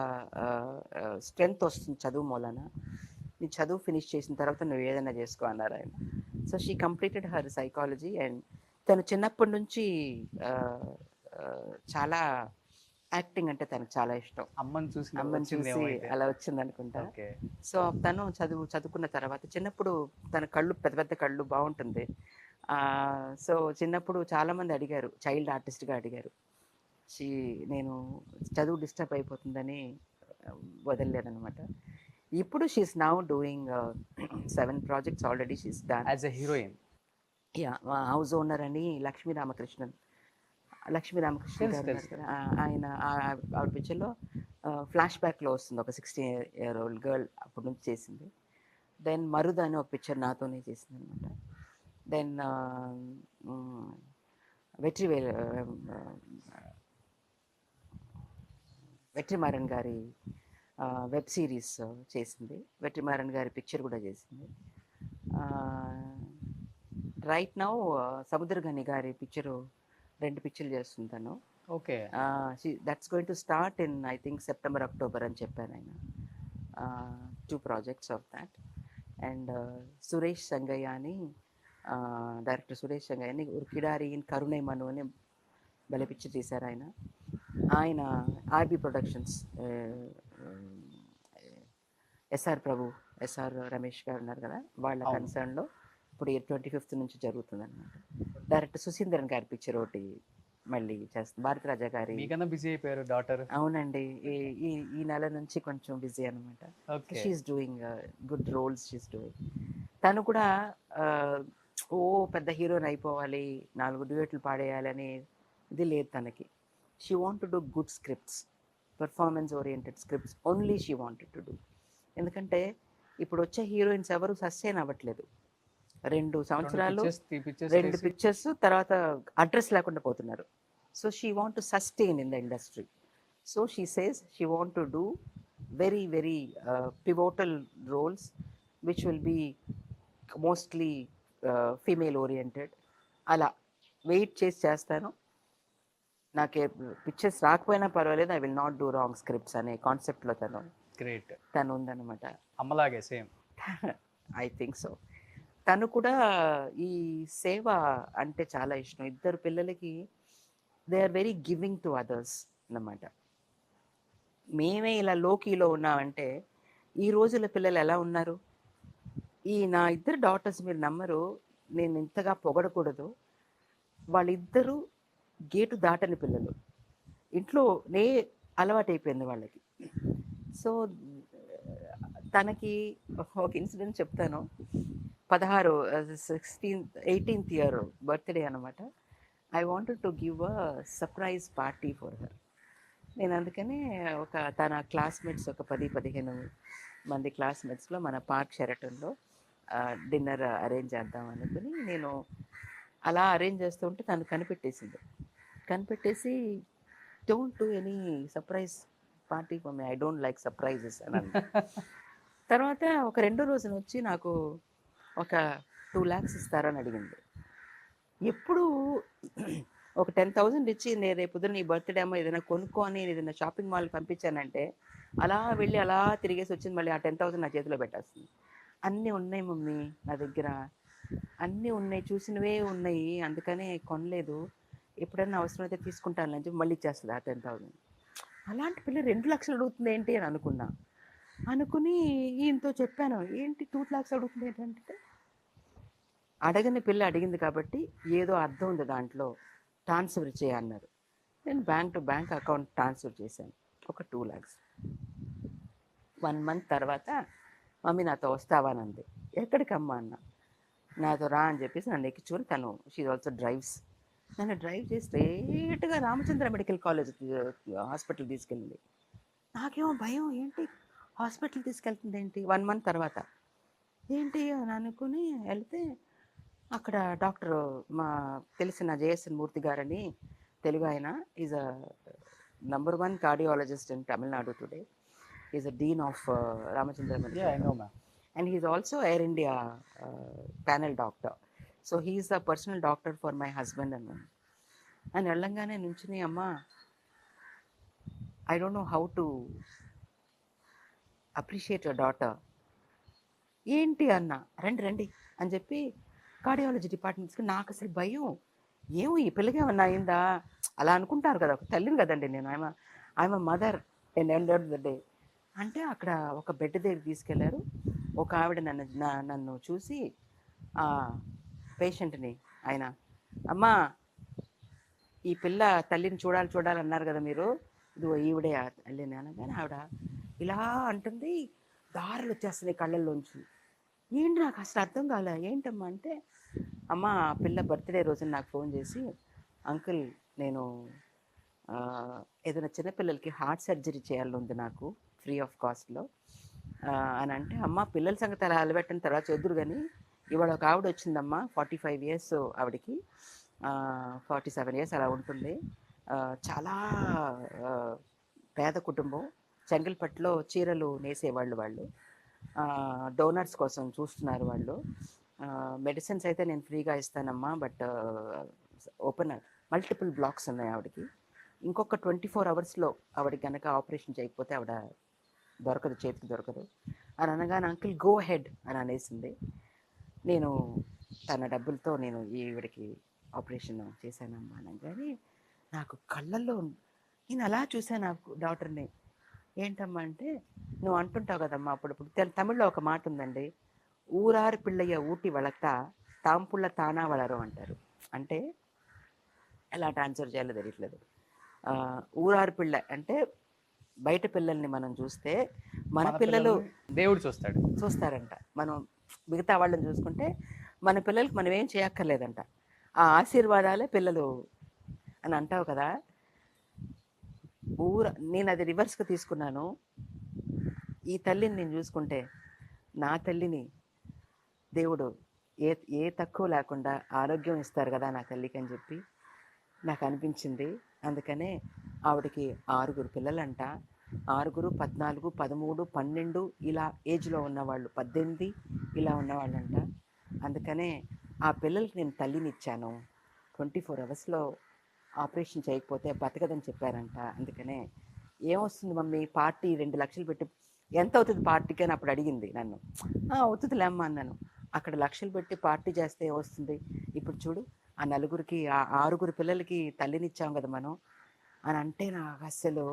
స్ట్రెంగ్త్ వస్తుంది చదువు మూలన. నీ చదువు ఫినిష్ చేసిన తర్వాత నువ్వు ఏదైనా చేసుకో అన్నారు ఆయన. So she completed her psychology. And తను చిన్నప్పటి నుంచి చాలా యాక్టింగ్ అంటే తనకు చాలా ఇష్టం. అమ్మని చూసి అలా వచ్చింది అనుకుంటా. సో తను చదువుకున్న తర్వాత చిన్నప్పుడు తన కళ్ళు పెద్ద పెద్ద కళ్ళు బాగుంటుంది. సో చిన్నప్పుడు చాలామంది అడిగారు, చైల్డ్ ఆర్టిస్ట్గా అడిగారు. నేను చదువు డిస్టర్బ్ అయిపోతుందని వదలలేదనమాట. ఇప్పుడు she's now doing 7 projects already she's done as a heroine. Yeah, house owner అని లక్ష్మీ రామకృష్ణన్ గారు, ఆయన ఆవిడ పిక్చర్లో ఫ్లాష్ బ్యాక్లో వస్తుంది, ఒక 16-year-old గర్ల్ అప్పటి నుంచి చేసింది. దెన్ మరుద్ అని ఒక పిక్చర్ నాతోనే చేసింది అనమాట. దెన్ వెట్రిమారన్ గారి వెబ్ సిరీస్ చేసింది. వెట్రిమారన్ గారి పిక్చర్ కూడా చేసింది. రైట్ నౌ సముద్రగని గారి పిక్చరు 2 పిక్చర్లు చేస్తుంది తను. Okay. That's going to start in I think September, October అని చెప్పాను ఆయన. 2 projects of that. And Suresh Sangaiah అని డైరెక్టర్ సురేష్ సంగయ్య అని కిడారి ఇన్ కరుణై మను అని భలే పిక్చర్ తీశారు ఆయన. ఆయన ఆర్బి ప్రొడక్షన్స్, ఎస్ఆర్ ప్రభు, ఎస్ఆర్ రమేష్ గారు ఉన్నారు కదా, వాళ్ళ అవును. కన్సర్న్లో ఇప్పుడు 25th నుంచి జరుగుతుంది అనమాట. డైరెక్టర్ సుశీంద్రన్ గారి పిక్చర్ ఒకటి మళ్ళీ చేస్తుంది, భారతి రాజా గారి. మీకన్నా బిజీ అయిపోయారు డాటర్. అవునండి, ఈ ఈ ఈ నెల నుంచి కొంచెం బిజీ అనమాట. Okay. She's doing good roles, she's doing. తను కూడా ఓ పెద్ద హీరోయిన్ అయిపోవాలి, 4 డ్యూయెట్లు పాడేయాలని ఇది లేదు తనకి. She want to do good scripts, performance oriented scripts only she wanted to do. ఎందుకంటే ఇప్పుడు వచ్చే హీరోయిన్స్ ఎవరు సస్టైన్ అవ్వట్లేదు. 2 సంవత్సరాలు 2 పిక్చర్స్ తర్వాత అడ్రస్ లేకుండా పోతున్నారు. So she want to sustain in the industry. So she says she want to do very very pivotal roles which will be mostly female oriented. అలా వెయిట్ చేస్తాను. నాకే పిక్చర్స్ రాకపోయినా పర్వాలేదు, I will not do wrong scripts అనే కాన్సెప్ట్లో great. తను ఉందన్నమాట. అమ్మలాగే సేమ్. I think so. తను కూడా ఈ సేవ అంటే చాలా ఇష్టం. 2 పిల్లలకి they are very giving to others అన్నమాట. మేమే ఇలా లోకీలో ఉన్నామంటే ఈ రోజుల పిల్లలు ఎలా ఉన్నారు? ఈ నా 2 డాటర్స్ మీరు నమ్మరు, నేను ఇంతగా పొగడకూడదు, వాళ్ళిద్దరూ గేటు దాటని పిల్లలు. ఇంట్లోనే అలవాటైపోయింది వాళ్ళకి. సో తనకి ఒక ఇన్సిడెంట్ చెప్తాను. 18th ఇయర్ బర్త్డే అనమాట. I wanted to give a surprise party for her. నేను అందుకనే తన క్లాస్మేట్స్ ఒక 10-15 మంది క్లాస్మేట్స్లో మన పార్క్ షెరటన్లో డిన్నర్ అరేంజ్ చేద్దాం అనుకుని నేను అలా అరేంజ్ చేస్తుంటే తను కనిపెట్టేసి don't do any surprise party for me, I don't like surprises అని అంది. తర్వాత ఒక 2వ రోజున వచ్చి నాకు ఒక 2 lakhs ఇస్తారని అడిగింది. ఎప్పుడు ఒక 10,000 ఇచ్చి నేను రేపు పొద్దున్న నీ బర్త్డే అమ్మ ఏదైనా కొనుక్కో అని ఏదైనా షాపింగ్ మాల్కి పంపించానంటే అలా వెళ్ళి అలా తిరిగేసి వచ్చింది, మళ్ళీ ఆ 10,000 నా చేతిలో పెట్టేస్తుంది. అన్నీ ఉన్నాయి మమ్మీ నా దగ్గర, అన్నీ ఉన్నాయి, చూసినవే ఉన్నాయి, అందుకనే కొనలేదు, ఎప్పుడైనా అవసరమైతే తీసుకుంటాను అని చెప్పి మళ్ళీ ఇచ్చేస్తుంది ఆ 10,000. అలాంటి పిల్ల 2 లక్షలు అడుగుతుంది ఏంటి అని అనుకుని ఈయనతో చెప్పాను, ఏంటి 2 lakhs అడుగుతుంది ఏంటంటే, అడగని పిల్ల అడిగింది కాబట్టి ఏదో అర్థం ఉంది దాంట్లో, ట్రాన్స్ఫర్ చేయన్నారు. నేను bank to bank account transfer చేశాను ఒక 2 lakhs. 1 month తర్వాత మమ్మీ నాతో వస్తావా అని అంది. ఎక్కడికమ్మా అన్న. నాతో రా అని చెప్పేసి నన్ను ఎక్కించుకొని తను షీ ఆల్సో డ్రైవ్స్. నన్ను డ్రైవ్ చేసి స్ట్రేట్గా రామచంద్ర మెడికల్ కాలేజ్ హాస్పిటల్ తీసుకెళ్ళింది. నాకేమో భయం, ఏంటి హాస్పిటల్ తీసుకెళ్తుంది ఏంటి 1 month తర్వాత, ఏంటి అని అనుకుని వెళ్తే అక్కడ డాక్టర్ మా తెలిసిన జేఎస్ఎన్ మూర్తి గారని తెలుగు ఆయన, is a number 1 cardiologist in Tamil Nadu today. Is a dean of Ramachandra medical and he is also Air India panel doctor. So he is a personal doctor for my husband and me. And వెళ్ళంగానే నుంచుని, అమ్మ I don't know how to appreciate your daughter. ఏంటి అన్న, రండి అని చెప్పి cardiology డిపార్ట్మెంట్స్కి. నాకు అసలు భయం, ఏమో ఈ పిల్లకి ఏమన్నా అయిందా అలా అనుకుంటారు కదా, ఒక తల్లిని కదండి నేను, I'm mother and end of the day. అంటే అక్కడ ఒక బెడ్ దగ్గర తీసుకెళ్లారు. ఒక ఆవిడ నన్ను చూసి ఆ పేషెంట్ని ఆయన, అమ్మా ఈ పిల్ల తల్లిని చూడాలన్నారు కదా మీరు, ఇదిగో ఈవిడే తల్లిని అనగానే ఆవిడ ఇలా అంటుంది, దారులు వచ్చేస్తున్నాయి కళ్ళల్లోంచి. ఏంటి నాకు అసలు అర్థం కాలే, ఏంటమ్మా అంటే, అమ్మ ఆ పిల్ల బర్త్డే రోజున నాకు ఫోన్ చేసి, అంకుల్ నేను ఏదైనా చిన్నపిల్లలకి హార్ట్ సర్జరీ చేయాలని ఉంది నాకు ఫ్రీ ఆఫ్ కాస్ట్లో అని అంటే, అమ్మ పిల్లల సంగతి అలా అలబెట్టిన తర్వాత చూద్దురు కానీ ఇవాళ ఒక ఆవిడ వచ్చిందమ్మా, 45 years ఆవిడకి, 47 years అలా ఉంటుంది, చాలా పేద కుటుంబం, చెంగల్పట్టులో చీరలు నేసేవాళ్ళు వాళ్ళు, డోనర్స్ కోసం చూస్తున్నారు వాళ్ళు, మెడిసిన్స్ అయితే నేను ఫ్రీగా ఇస్తానమ్మా, బట్ ఓపెన్ మల్టిపుల్ బ్లాక్స్ ఉన్నాయి ఆవిడకి, ఇంకొక 24 hours ఆవిడకి కనుక ఆపరేషన్ చేయకపోతే ఆవిడ దొరకదు, చేతికి దొరకదు అని అనగానే అంకుల్ గో హెడ్ అని అనేసింది. నేను తన డబ్బులతో నేను ఈవిడికి ఆపరేషన్ చేశానమ్మా అనగానే నాకు కళ్ళల్లో నేను అలా చూశాను నాకు డాక్టర్ని. ఏంటమ్మా అంటే, నువ్వు అంటుంటావు కదమ్మా అప్పుడప్పుడు తమిళ్లో ఒక మాట ఉందండి, ఊరారు పిల్లయ్య ఊటి వళక్తా తాంపుళ్ళ తానా వళరు అంటారు. అంటే ఎలా ట్రాన్స్ఫర్ చేయాలో తెలియట్లేదు. ఊరారు పిల్ల అంటే బయట పిల్లల్ని మనం చూస్తే మన పిల్లలు దేవుడు చూస్తారంట. మనం మిగతా వాళ్ళని చూసుకుంటే మన పిల్లలకి మనం ఏం చేయక్కర్లేదంట, ఆ ఆశీర్వాదాలే పిల్లలు అని అంటావు కదా. నేను అది రివర్స్గా తీసుకున్నాను. ఈ తల్లిని నేను చూసుకుంటే నా తల్లిని దేవుడు ఏ తక్కువ లేకుండా ఆరోగ్యం ఇస్తారు కదా నా తల్లికి అని చెప్పి నాకు అనిపించింది. అందుకనే ఆవిడకి 6 పిల్లలంట. 6, 14, 13, 12 ఇలా ఏజ్లో ఉన్నవాళ్ళు, 18 ఇలా ఉన్నవాళ్ళంట. అందుకనే ఆ పిల్లలకి నేను తల్లిని ఇచ్చాను. 24 అవర్స్లో ఆపరేషన్ చేయకపోతే బతకదని చెప్పారంట. అందుకనే ఏమొస్తుంది మమ్మీ పార్టీ 2 లక్షలు పెట్టి, ఎంత అవుతుంది పార్టీకి అని అప్పుడు అడిగింది నన్ను. అవుతుందిలేమ్మా అన్నాను. అక్కడ లక్షలు పెట్టి పార్టీ చేస్తే ఏమొస్తుంది, ఇప్పుడు చూడు ఆ 4కి ఆ 6 పిల్లలకి తల్లినిచ్చాం కదా మనం అని అంటే నాకు అసలు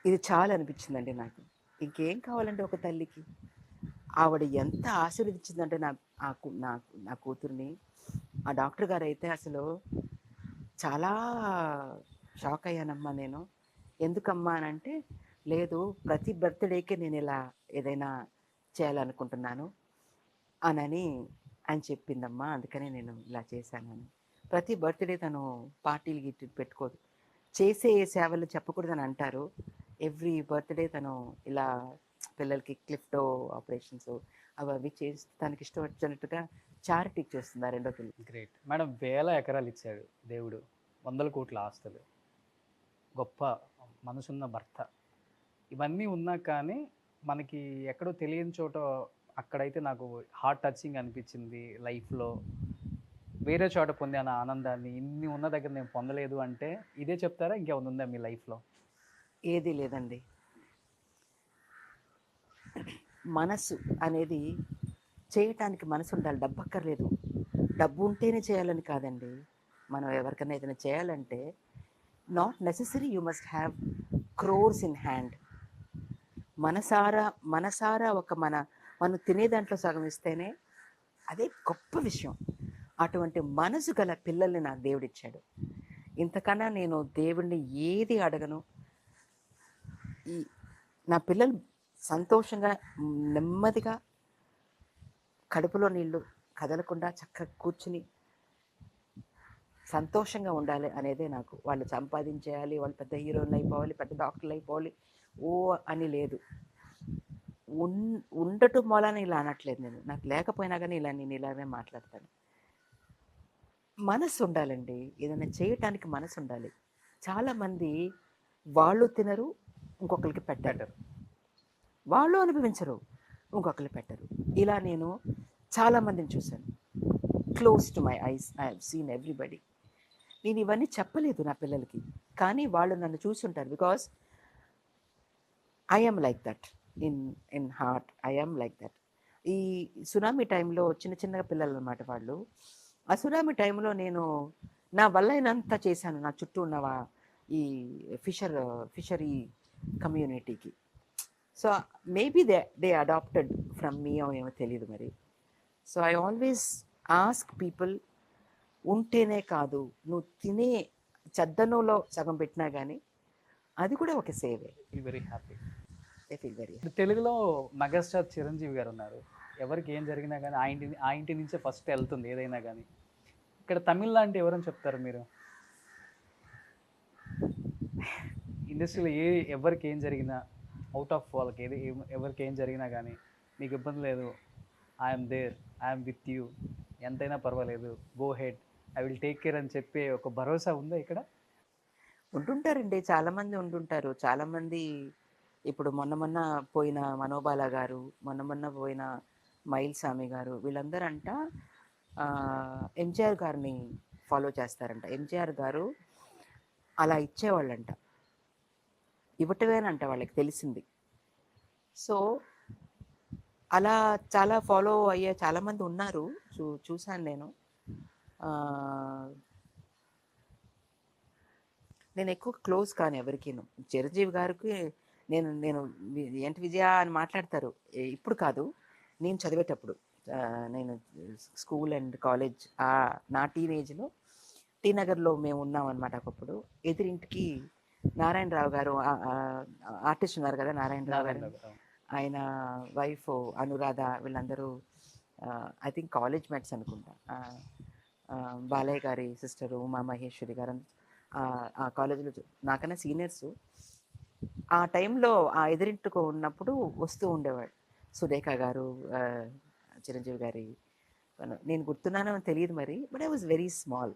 ఇది చాలా అనిపించిందండి నాకు. ఇంకేం కావాలంటే ఒక తల్లికి ఆవిడ ఎంత ఆశీర్వదించిందంటే నా కూతుర్ని. ఆ డాక్టర్ గారు అయితే అసలు చాలా షాక్ అయ్యానమ్మా నేను. ఎందుకమ్మా అని అంటే, లేదు ప్రతి బర్త్డేకి నేను ఇలా ఏదైనా చేయాలనుకుంటున్నాను అని చెప్పిందమ్మా. అందుకనే నేను ఇలా చేశానని. ప్రతి బర్త్డే తను పార్టీలు గిట్టి పెట్టుకోదు, చేసే సేవలు చెప్పకూడదని అంటారు. ఎవ్రీ బర్త్డే తను ఇలా పిల్లలకి క్లిఫ్టో ఆపరేషన్స్ అవి చేసి తనకి ఇష్టం వచ్చినట్టుగా చారిటీకి చేస్తుంది ఆ 2వ పిల్ల. Great madam. 1000 ఎకరాలు ఇచ్చాడు దేవుడు, 100 కోట్ల ఆస్తులు, గొప్ప మనసున్న భర్త, ఇవన్నీ ఉన్నా కానీ మనకి ఎక్కడో తెలియని చోట అక్కడైతే నాకు హార్ట్ టచింగ్ అనిపించింది లైఫ్లో. వేరే చోట పొందాను ఆనందాన్ని, ఇన్ని ఉన్న దగ్గర నేను పొందలేదు అంటే ఇదే చెప్తారా? ఇంకేమైనా ఉందా మీ లైఫ్లో? ఏది లేదండి. మనసు అనేది చేయటానికి మనసు ఉండాలి, డబ్బు అక్కర్లేదు. డబ్బు ఉంటేనే చేయాలని కాదండి. మనం ఎవరికైనా ఏదైనా చేయాలంటే not necessary you must have crores in hand. మనసారా ఒక మనం తినే దాంట్లో సగం ఇస్తేనే అదే గొప్ప విషయం. అటువంటి మనసు గల పిల్లల్ని నాకు దేవుడిచ్చాడు. ఇంతకన్నా నేను దేవుణ్ణి ఏది అడగను. నా పిల్లలు సంతోషంగా నెమ్మదిగా కడుపులో నీళ్ళు కదలకుండా చక్కగా కూర్చుని సంతోషంగా ఉండాలి అనేదే నాకు. వాళ్ళు సంపాదించేయాలి, వాళ్ళు పెద్ద హీరోలు అయిపోవాలి, పెద్ద డాక్టర్లు అయిపోవాలి అని లేదు. ఉండటం మూలాన ఇలా అనట్లేదు నేను. నాకు లేకపోయినా కానీ నేను ఇలానే మాట్లాడతాను. మనసు ఉండాలండి, ఏదైనా చేయటానికి మనసు ఉండాలి. చాలామంది వాళ్ళు తినరు, ఇంకొకరికి పెట్టరు, వాళ్ళు అనుభవించరు, ఇంకొకరికి పెట్టరు. ఇలా నేను చాలామందిని చూశాను. Close to my eyes I have seen everybody. నేను ఇవన్నీ చెప్పలేదు నా పిల్లలకి, కానీ వాళ్ళు నన్ను చూసుంటారు. Because I am like that in heart, I am like that. ఈ సునామీ టైంలో చిన్న పిల్లలు అన్నమాట వాళ్ళు. ఆ సునామీ టైంలో నేను నా వల్ల అయినంత చేశాను నా చుట్టూ ఉన్న ఈ ఫిషరీ కమ్యూనిటీకి. So maybe they adapted from me ఏమో తెలియదు మరి. So I always ask people, ఉంటేనే కాదు, నువ్వు తినే చద్దనంలో సగం పెట్టినా కానీ అది కూడా ఒక సేవే. Very happy. I feel very happy. తెలుగులో మెగాస్టార్ చిరంజీవి గారు ఉన్నారు. ఎవరికి ఏం జరిగినా కానీ ఆ ఇంటి నుంచే ఫస్ట్ వెళ్తుంది ఏదైనా కానీ. ఇక్కడ తమిళ అంటే ఎవరని చెప్తారు మీరు? ఇండస్ట్రీలో ఎవరికి ఏం జరిగినా, అవుట్ ఆఫ్ వాళ్ళకి ఎవరికి ఏం జరిగినా కానీ మీకు ఇబ్బంది లేదు, I'm there, I'm with you, ఎంతైనా పర్వాలేదు, go ahead, I will take care అని చెప్పే ఒక భరోసా ఉందా ఇక్కడ? ఉంటుంటారండి, చాలామంది ఉంటుంటారు. చాలామంది ఇప్పుడు మొన్న పోయిన మనోబాల గారు, మొన్న పోయిన మైల్ స్వామి గారు, వీళ్ళందరూ ఎంజిఆర్ గారిని ఫాలో చేస్తారంట. ఎంజిఆర్ గారు అలా ఇచ్చేవాళ్ళంట. ఇవ్వటమేనంట వాళ్ళకి తెలిసింది. సో అలా చాలా ఫాలో అయ్యే చాలామంది ఉన్నారు. చూశాను నేను. నేను ఎక్కువ క్లోజ్ కాను ఎవరికీను. చిరంజీవి గారికి నేను నేను ఏంటి విజయ అని మాట్లాడతారు. ఇప్పుడు కాదు, నేను చదివేటప్పుడు. నేను స్కూల్ అండ్ కాలేజ్ నా టీనేజ్లో టీ నగర్లో మేము ఉన్నాం అనమాట. ఒకప్పుడు ఎదురింటికి నారాయణరావు గారు ఆర్టిస్ట్ ఉన్నారు కదా, నారాయణరావు గారు, ఆయన వైఫ్ అనురాధ, వీళ్ళందరూ ఐ థింక్ కాలేజ్ మేట్స్ అనుకుంటా. బాలయ్య గారి సిస్టరు ఉమా మహేశ్వరి గారు ఆ కాలేజీలో నాకన్నా సీనియర్సు. ఆ టైంలో ఆ ఎదురింటికి ఉన్నప్పుడు వస్తూ ఉండేవాడు. సురేఖ గారు, చిరంజీవి గారి, నేను గుర్తున్నానో తెలియదు మరి, but I was very small,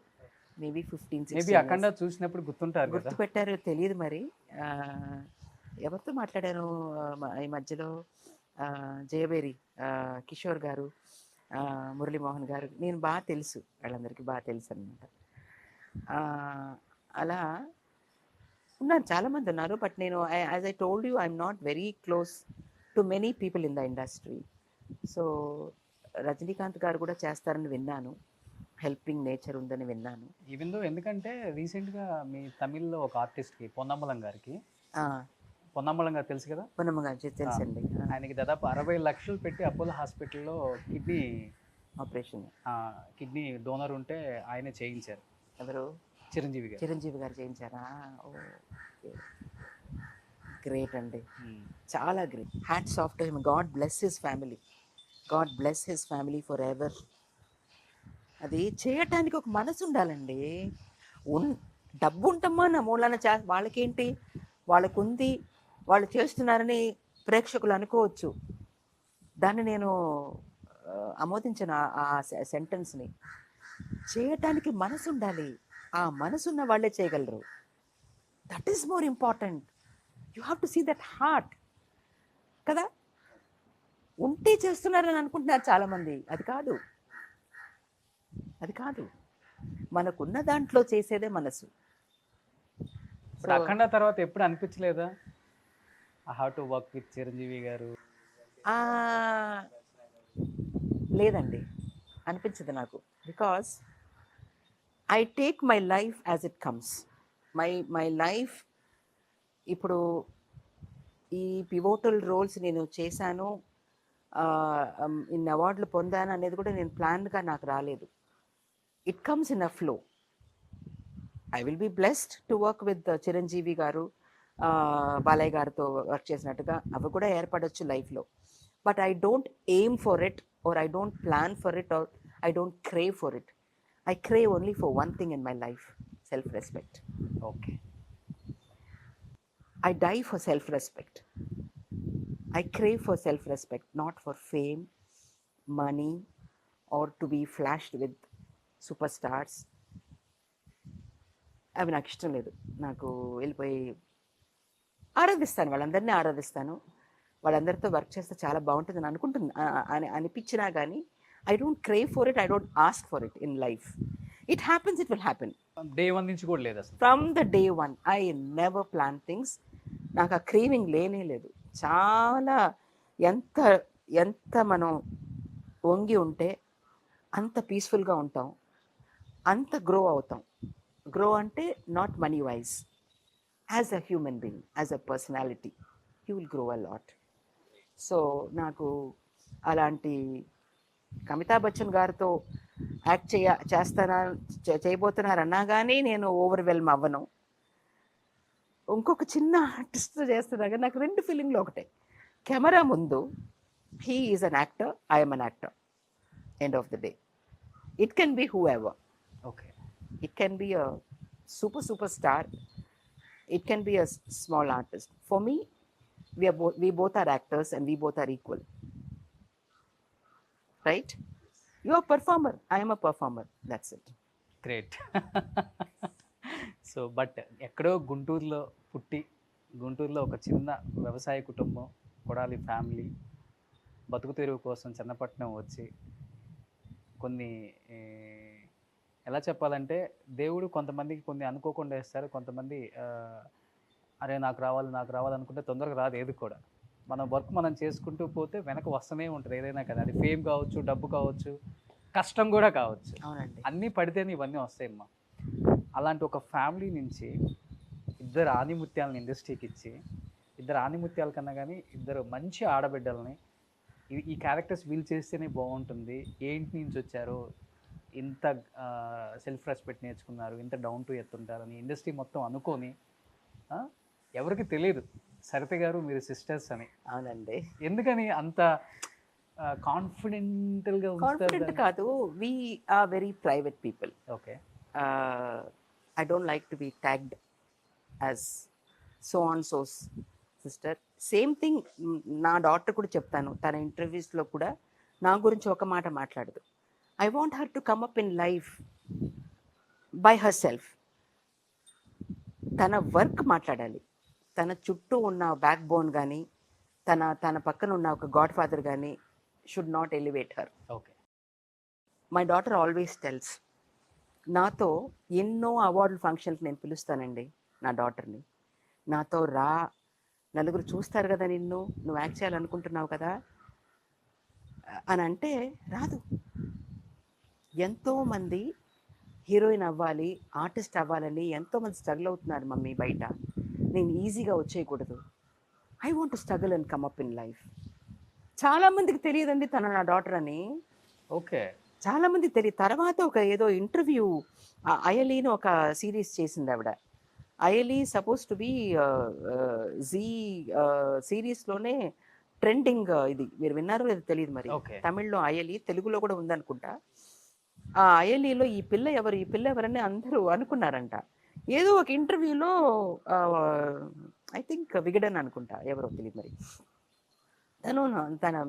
maybe 15-16 అక్కడ చూసినప్పుడు గుర్తు పెట్టారో తెలియదు మరి. ఎవరితో మాట్లాడాను ఈ మధ్యలో, జయబేరి కిషోర్ గారు, మురళీమోహన్ గారు, నేను బాగా తెలుసు, వాళ్ళందరికీ బాగా తెలుసు అనమాట. అలా ఉన్నారు, చాలామంది ఉన్నారు. బట్ నేను as I told you, I'm not very close to many people in the industry. So Rajinikanth గారు కూడా చేస్తారని విన్నాను, హెల్పింగ్ నేచర్ ఉందని విన్నాను. ఈవెన్ దో, ఎందుకంటే రీసెంట్గా మీ తమిళ్లో ఒక ఆర్టిస్ట్కి పొన్నమ్మలం గారికి, పొన్నమ్మలం గారు తెలుసు కదా, పొన్నమ్మ గారు తెలుసండి. ఆయనకి దాదాపు 60 లక్షలు పెట్టి అపోలో హాస్పిటల్లో కిడ్నీ ఆపరేషన్, కిడ్నీ డోనర్ ఉంటే ఆయనే చేయించారు. ఎవరు? చిరంజీవి గారు చేయించారా? ఓ గ్రేట్ అండి, చాలా great. Hats off to him. God bless his family, God bless his family for ever. అది చేయటానికి ఒక మనసు ఉండాలండి. డబ్బు ఉంటమ్మా నా మూలాన వాళ్ళకేంటి, వాళ్ళకుంది, వాళ్ళు చేస్తున్నారని ప్రేక్షకులు అనుకోవచ్చు. దాన్ని నేను ఆమోదించిన ఆ సెంటెన్స్ని. చేయటానికి మనసు ఉండాలి, ఆ మనసున్న వాళ్ళే చేయగలరు. That is more important. You have to see that heart కదా. ఉంటే చేస్తున్నారని అనుకుంటున్నారు చాలామంది, అది కాదు, అది కాదు. మనకున్న దాంట్లో చేసేదే మనసు. అఖండ తర్వాత ఎప్పుడు అనిపించలేదా I have to work with Chiranjeevi గారు? లేదండి, అనిపించదు నాకు. Because I take my life as it comes. My life ఇప్పుడు ఈ పివోటల్ రోల్స్ నేను చేశాను, ఇన్ని అవార్డులు పొందాను అనేది కూడా నేను ప్లాన్గా నాకు రాలేదు. It comes in a flow. I will be blessed to work with Chiranjeevi garu, Balayya గారితో వర్క్ చేసినట్టుగా అవి కూడా ఏర్పడవచ్చు లైఫ్లో. But I don't aim for it, or I don't plan for it, or I don't crave for it. I crave only for one thing in my life, self-respect. Okay. I die for self-respect. I crave for self-respect, not for fame, money, or to be flashed with superstars. అవి నాకు ఇష్టం లేదు. నాకు వెళ్ళిపోయి ఆరాధిస్తాను, వాళ్ళందరినీ ఆరాధిస్తాను, వాళ్ళందరితో work చేస్తే చాలా బాగుంటుందని అనిపించినా కానీ I don't crave for it, I don't ask for it in life. It happens, it will happen. Day 1 నుంచి కూడా లేదు అసలు. From the day 1 I never plan things. నాకు ఆ క్రేవింగ్ లేనే లేదు. చాలా ఎంత ఎంత మనం వంగి ఉంటే అంత పీస్ఫుల్గా ఉంటాం, అంత గ్రో అవుతాం. గ్రో అంటే not money wise, as a human being, as a personality, you will grow a lot. So నాకు అలాంటి అమితాబ్ బచ్చన్ గారితో యాక్ట్ చేయబోతున్నారన్నా కానీ నేను ఓవర్వెల్మ్ అవ్వను. ఇంకొక చిన్న ఆర్టిస్ట్తో చేస్తున్నా కానీ నాకు 2 ఫీలింగ్లు ఒకటే. కెమెరా ముందు he is an actor, I'm an actor. End of the day it can be who ever. Okay, it can be a super star, it can be a small artist. For me, we both are actors and we both are equal, right? You are a performer, I am a performer, that's it. Great. So but ఎక్కడో గుంటూరులో పుట్టి, గుంటూరులో ఒక చిన్న వ్యవసాయ కుటుంబం, Kodali family, బతుకు తెరువు కోసం చన్నపట్నం వచ్చి కొన్ని ఎలా చెప్పాలంటే, దేవుడు కొంతమందికి కొన్ని అనుకోకుండా వేస్తారు, కొంతమంది అరే నాకు రావాలి అనుకుంటే తొందరగా రాదు ఏది కూడా. మన వర్క్ మనం చేసుకుంటూ పోతే వెనక వస్తూనే ఉంటుంది ఏదైనా కదా. అది ఫేమ్ కావచ్చు, డబ్బు కావచ్చు, కష్టం కూడా కావచ్చు. అవునండి. అన్నీ పడితేనే ఇవన్నీ వస్తాయమ్మా. అలాంటి ఒక ఫ్యామిలీ నుంచి ఇద్దరు ఆణిముత్యాలను ఇండస్ట్రీకి ఇచ్చి, ఇద్దరు ఆణిముత్యాల కన్నా కానీ ఇద్దరు మంచి ఆడబిడ్డలని ఈ క్యారెక్టర్స్ వీళ్ళు చేస్తేనే బాగుంటుంది. ఏంటి నుంచి వచ్చారు, ఇంత సెల్ఫ్ రెస్పెక్ట్ నేర్చుకున్నారు, ఇంత డౌన్ టు ఎర్త్ ఉంటారని ఇండస్ట్రీ మొత్తం అనుకొని ఆ, ఎవరికి తెలియదు సరిత గారు మీరు సిస్టర్స్ అని. అవునండి. ఎందుకని అంత కాన్ఫిడెంటల్గా కాన్ఫిడెంట్ ఉంచుతారు? కాదు, we are very private people. Okay. I don't like to be tagged as so and so's sister. Same thing నా డాటర్ కూడా చెప్తాను, తన ఇంటర్వ్యూస్లో కూడా నా గురించి ఒక మాట మాట్లాడదు. I want her to come up in life by her self. తన వర్క్ మాట్లాడాలి, తన చుట్టూ ఉన్న బ్యాక్ బోన్ కానీ తన పక్కన ఉన్న ఒక గాడ్ ఫాదర్ కానీ should not elevate her. Okay. My daughter always tells, నాతో ఎన్నో అవార్డుల ఫంక్షన్కి నేను పిలుస్తానండి నా డాటర్ని, నాతో రా, నలుగురు చూస్తారు కదా నిన్ను, నువ్వు యాక్ట్ చేయాలనుకుంటున్నావు కదా అని అంటే రాదు. ఎంతోమంది హీరోయిన్ అవ్వాలి, ఆర్టిస్ట్ అవ్వాలని ఎంతోమంది స్ట్రగుల్ అవుతున్నారు మమ్మీ బయట, నేను ఈజీగా వచ్చేయకూడదు. I want to struggle and come up in life. చాలామందికి తెలియదండి తన నా డాటర్ అని. ఓకే. చాలామందికి తెలియదు. తర్వాత ఒక ఏదో ఇంటర్వ్యూ, అయలీని ఒక సిరీస్ చేసింది ఆవిడ. అయలీ సపోజ్ టు బి జీ సిరీస్లోనే ట్రెండింగ్. ఇది మీరు విన్నారో లేదో తెలియదు మరి. ఓకే. తమిళ్లో అయలి, తెలుగులో కూడా ఉందనుకుంటా. ఆ అయలీలో ఈ పిల్ల ఎవరని అందరూ అనుకున్నారంట. ఏదో ఒక ఇంటర్వ్యూలో ఐ థింక్ విగడన్ అనుకుంటా, ఎవరో తెలియదు మరి,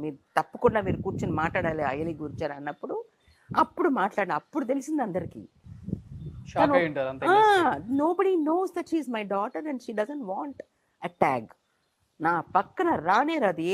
మీరు తప్పకుండా మీరు కూర్చొని మాట్లాడాలి అయలి గురించి అన్నప్పుడు అప్పుడు తెలిసింది అందరికీ. షాక్ అయి ఉంటారు అంతే. Nobody knows that she is my daughter and she doesn't want a tag. నా పక్కన రానే రాదు.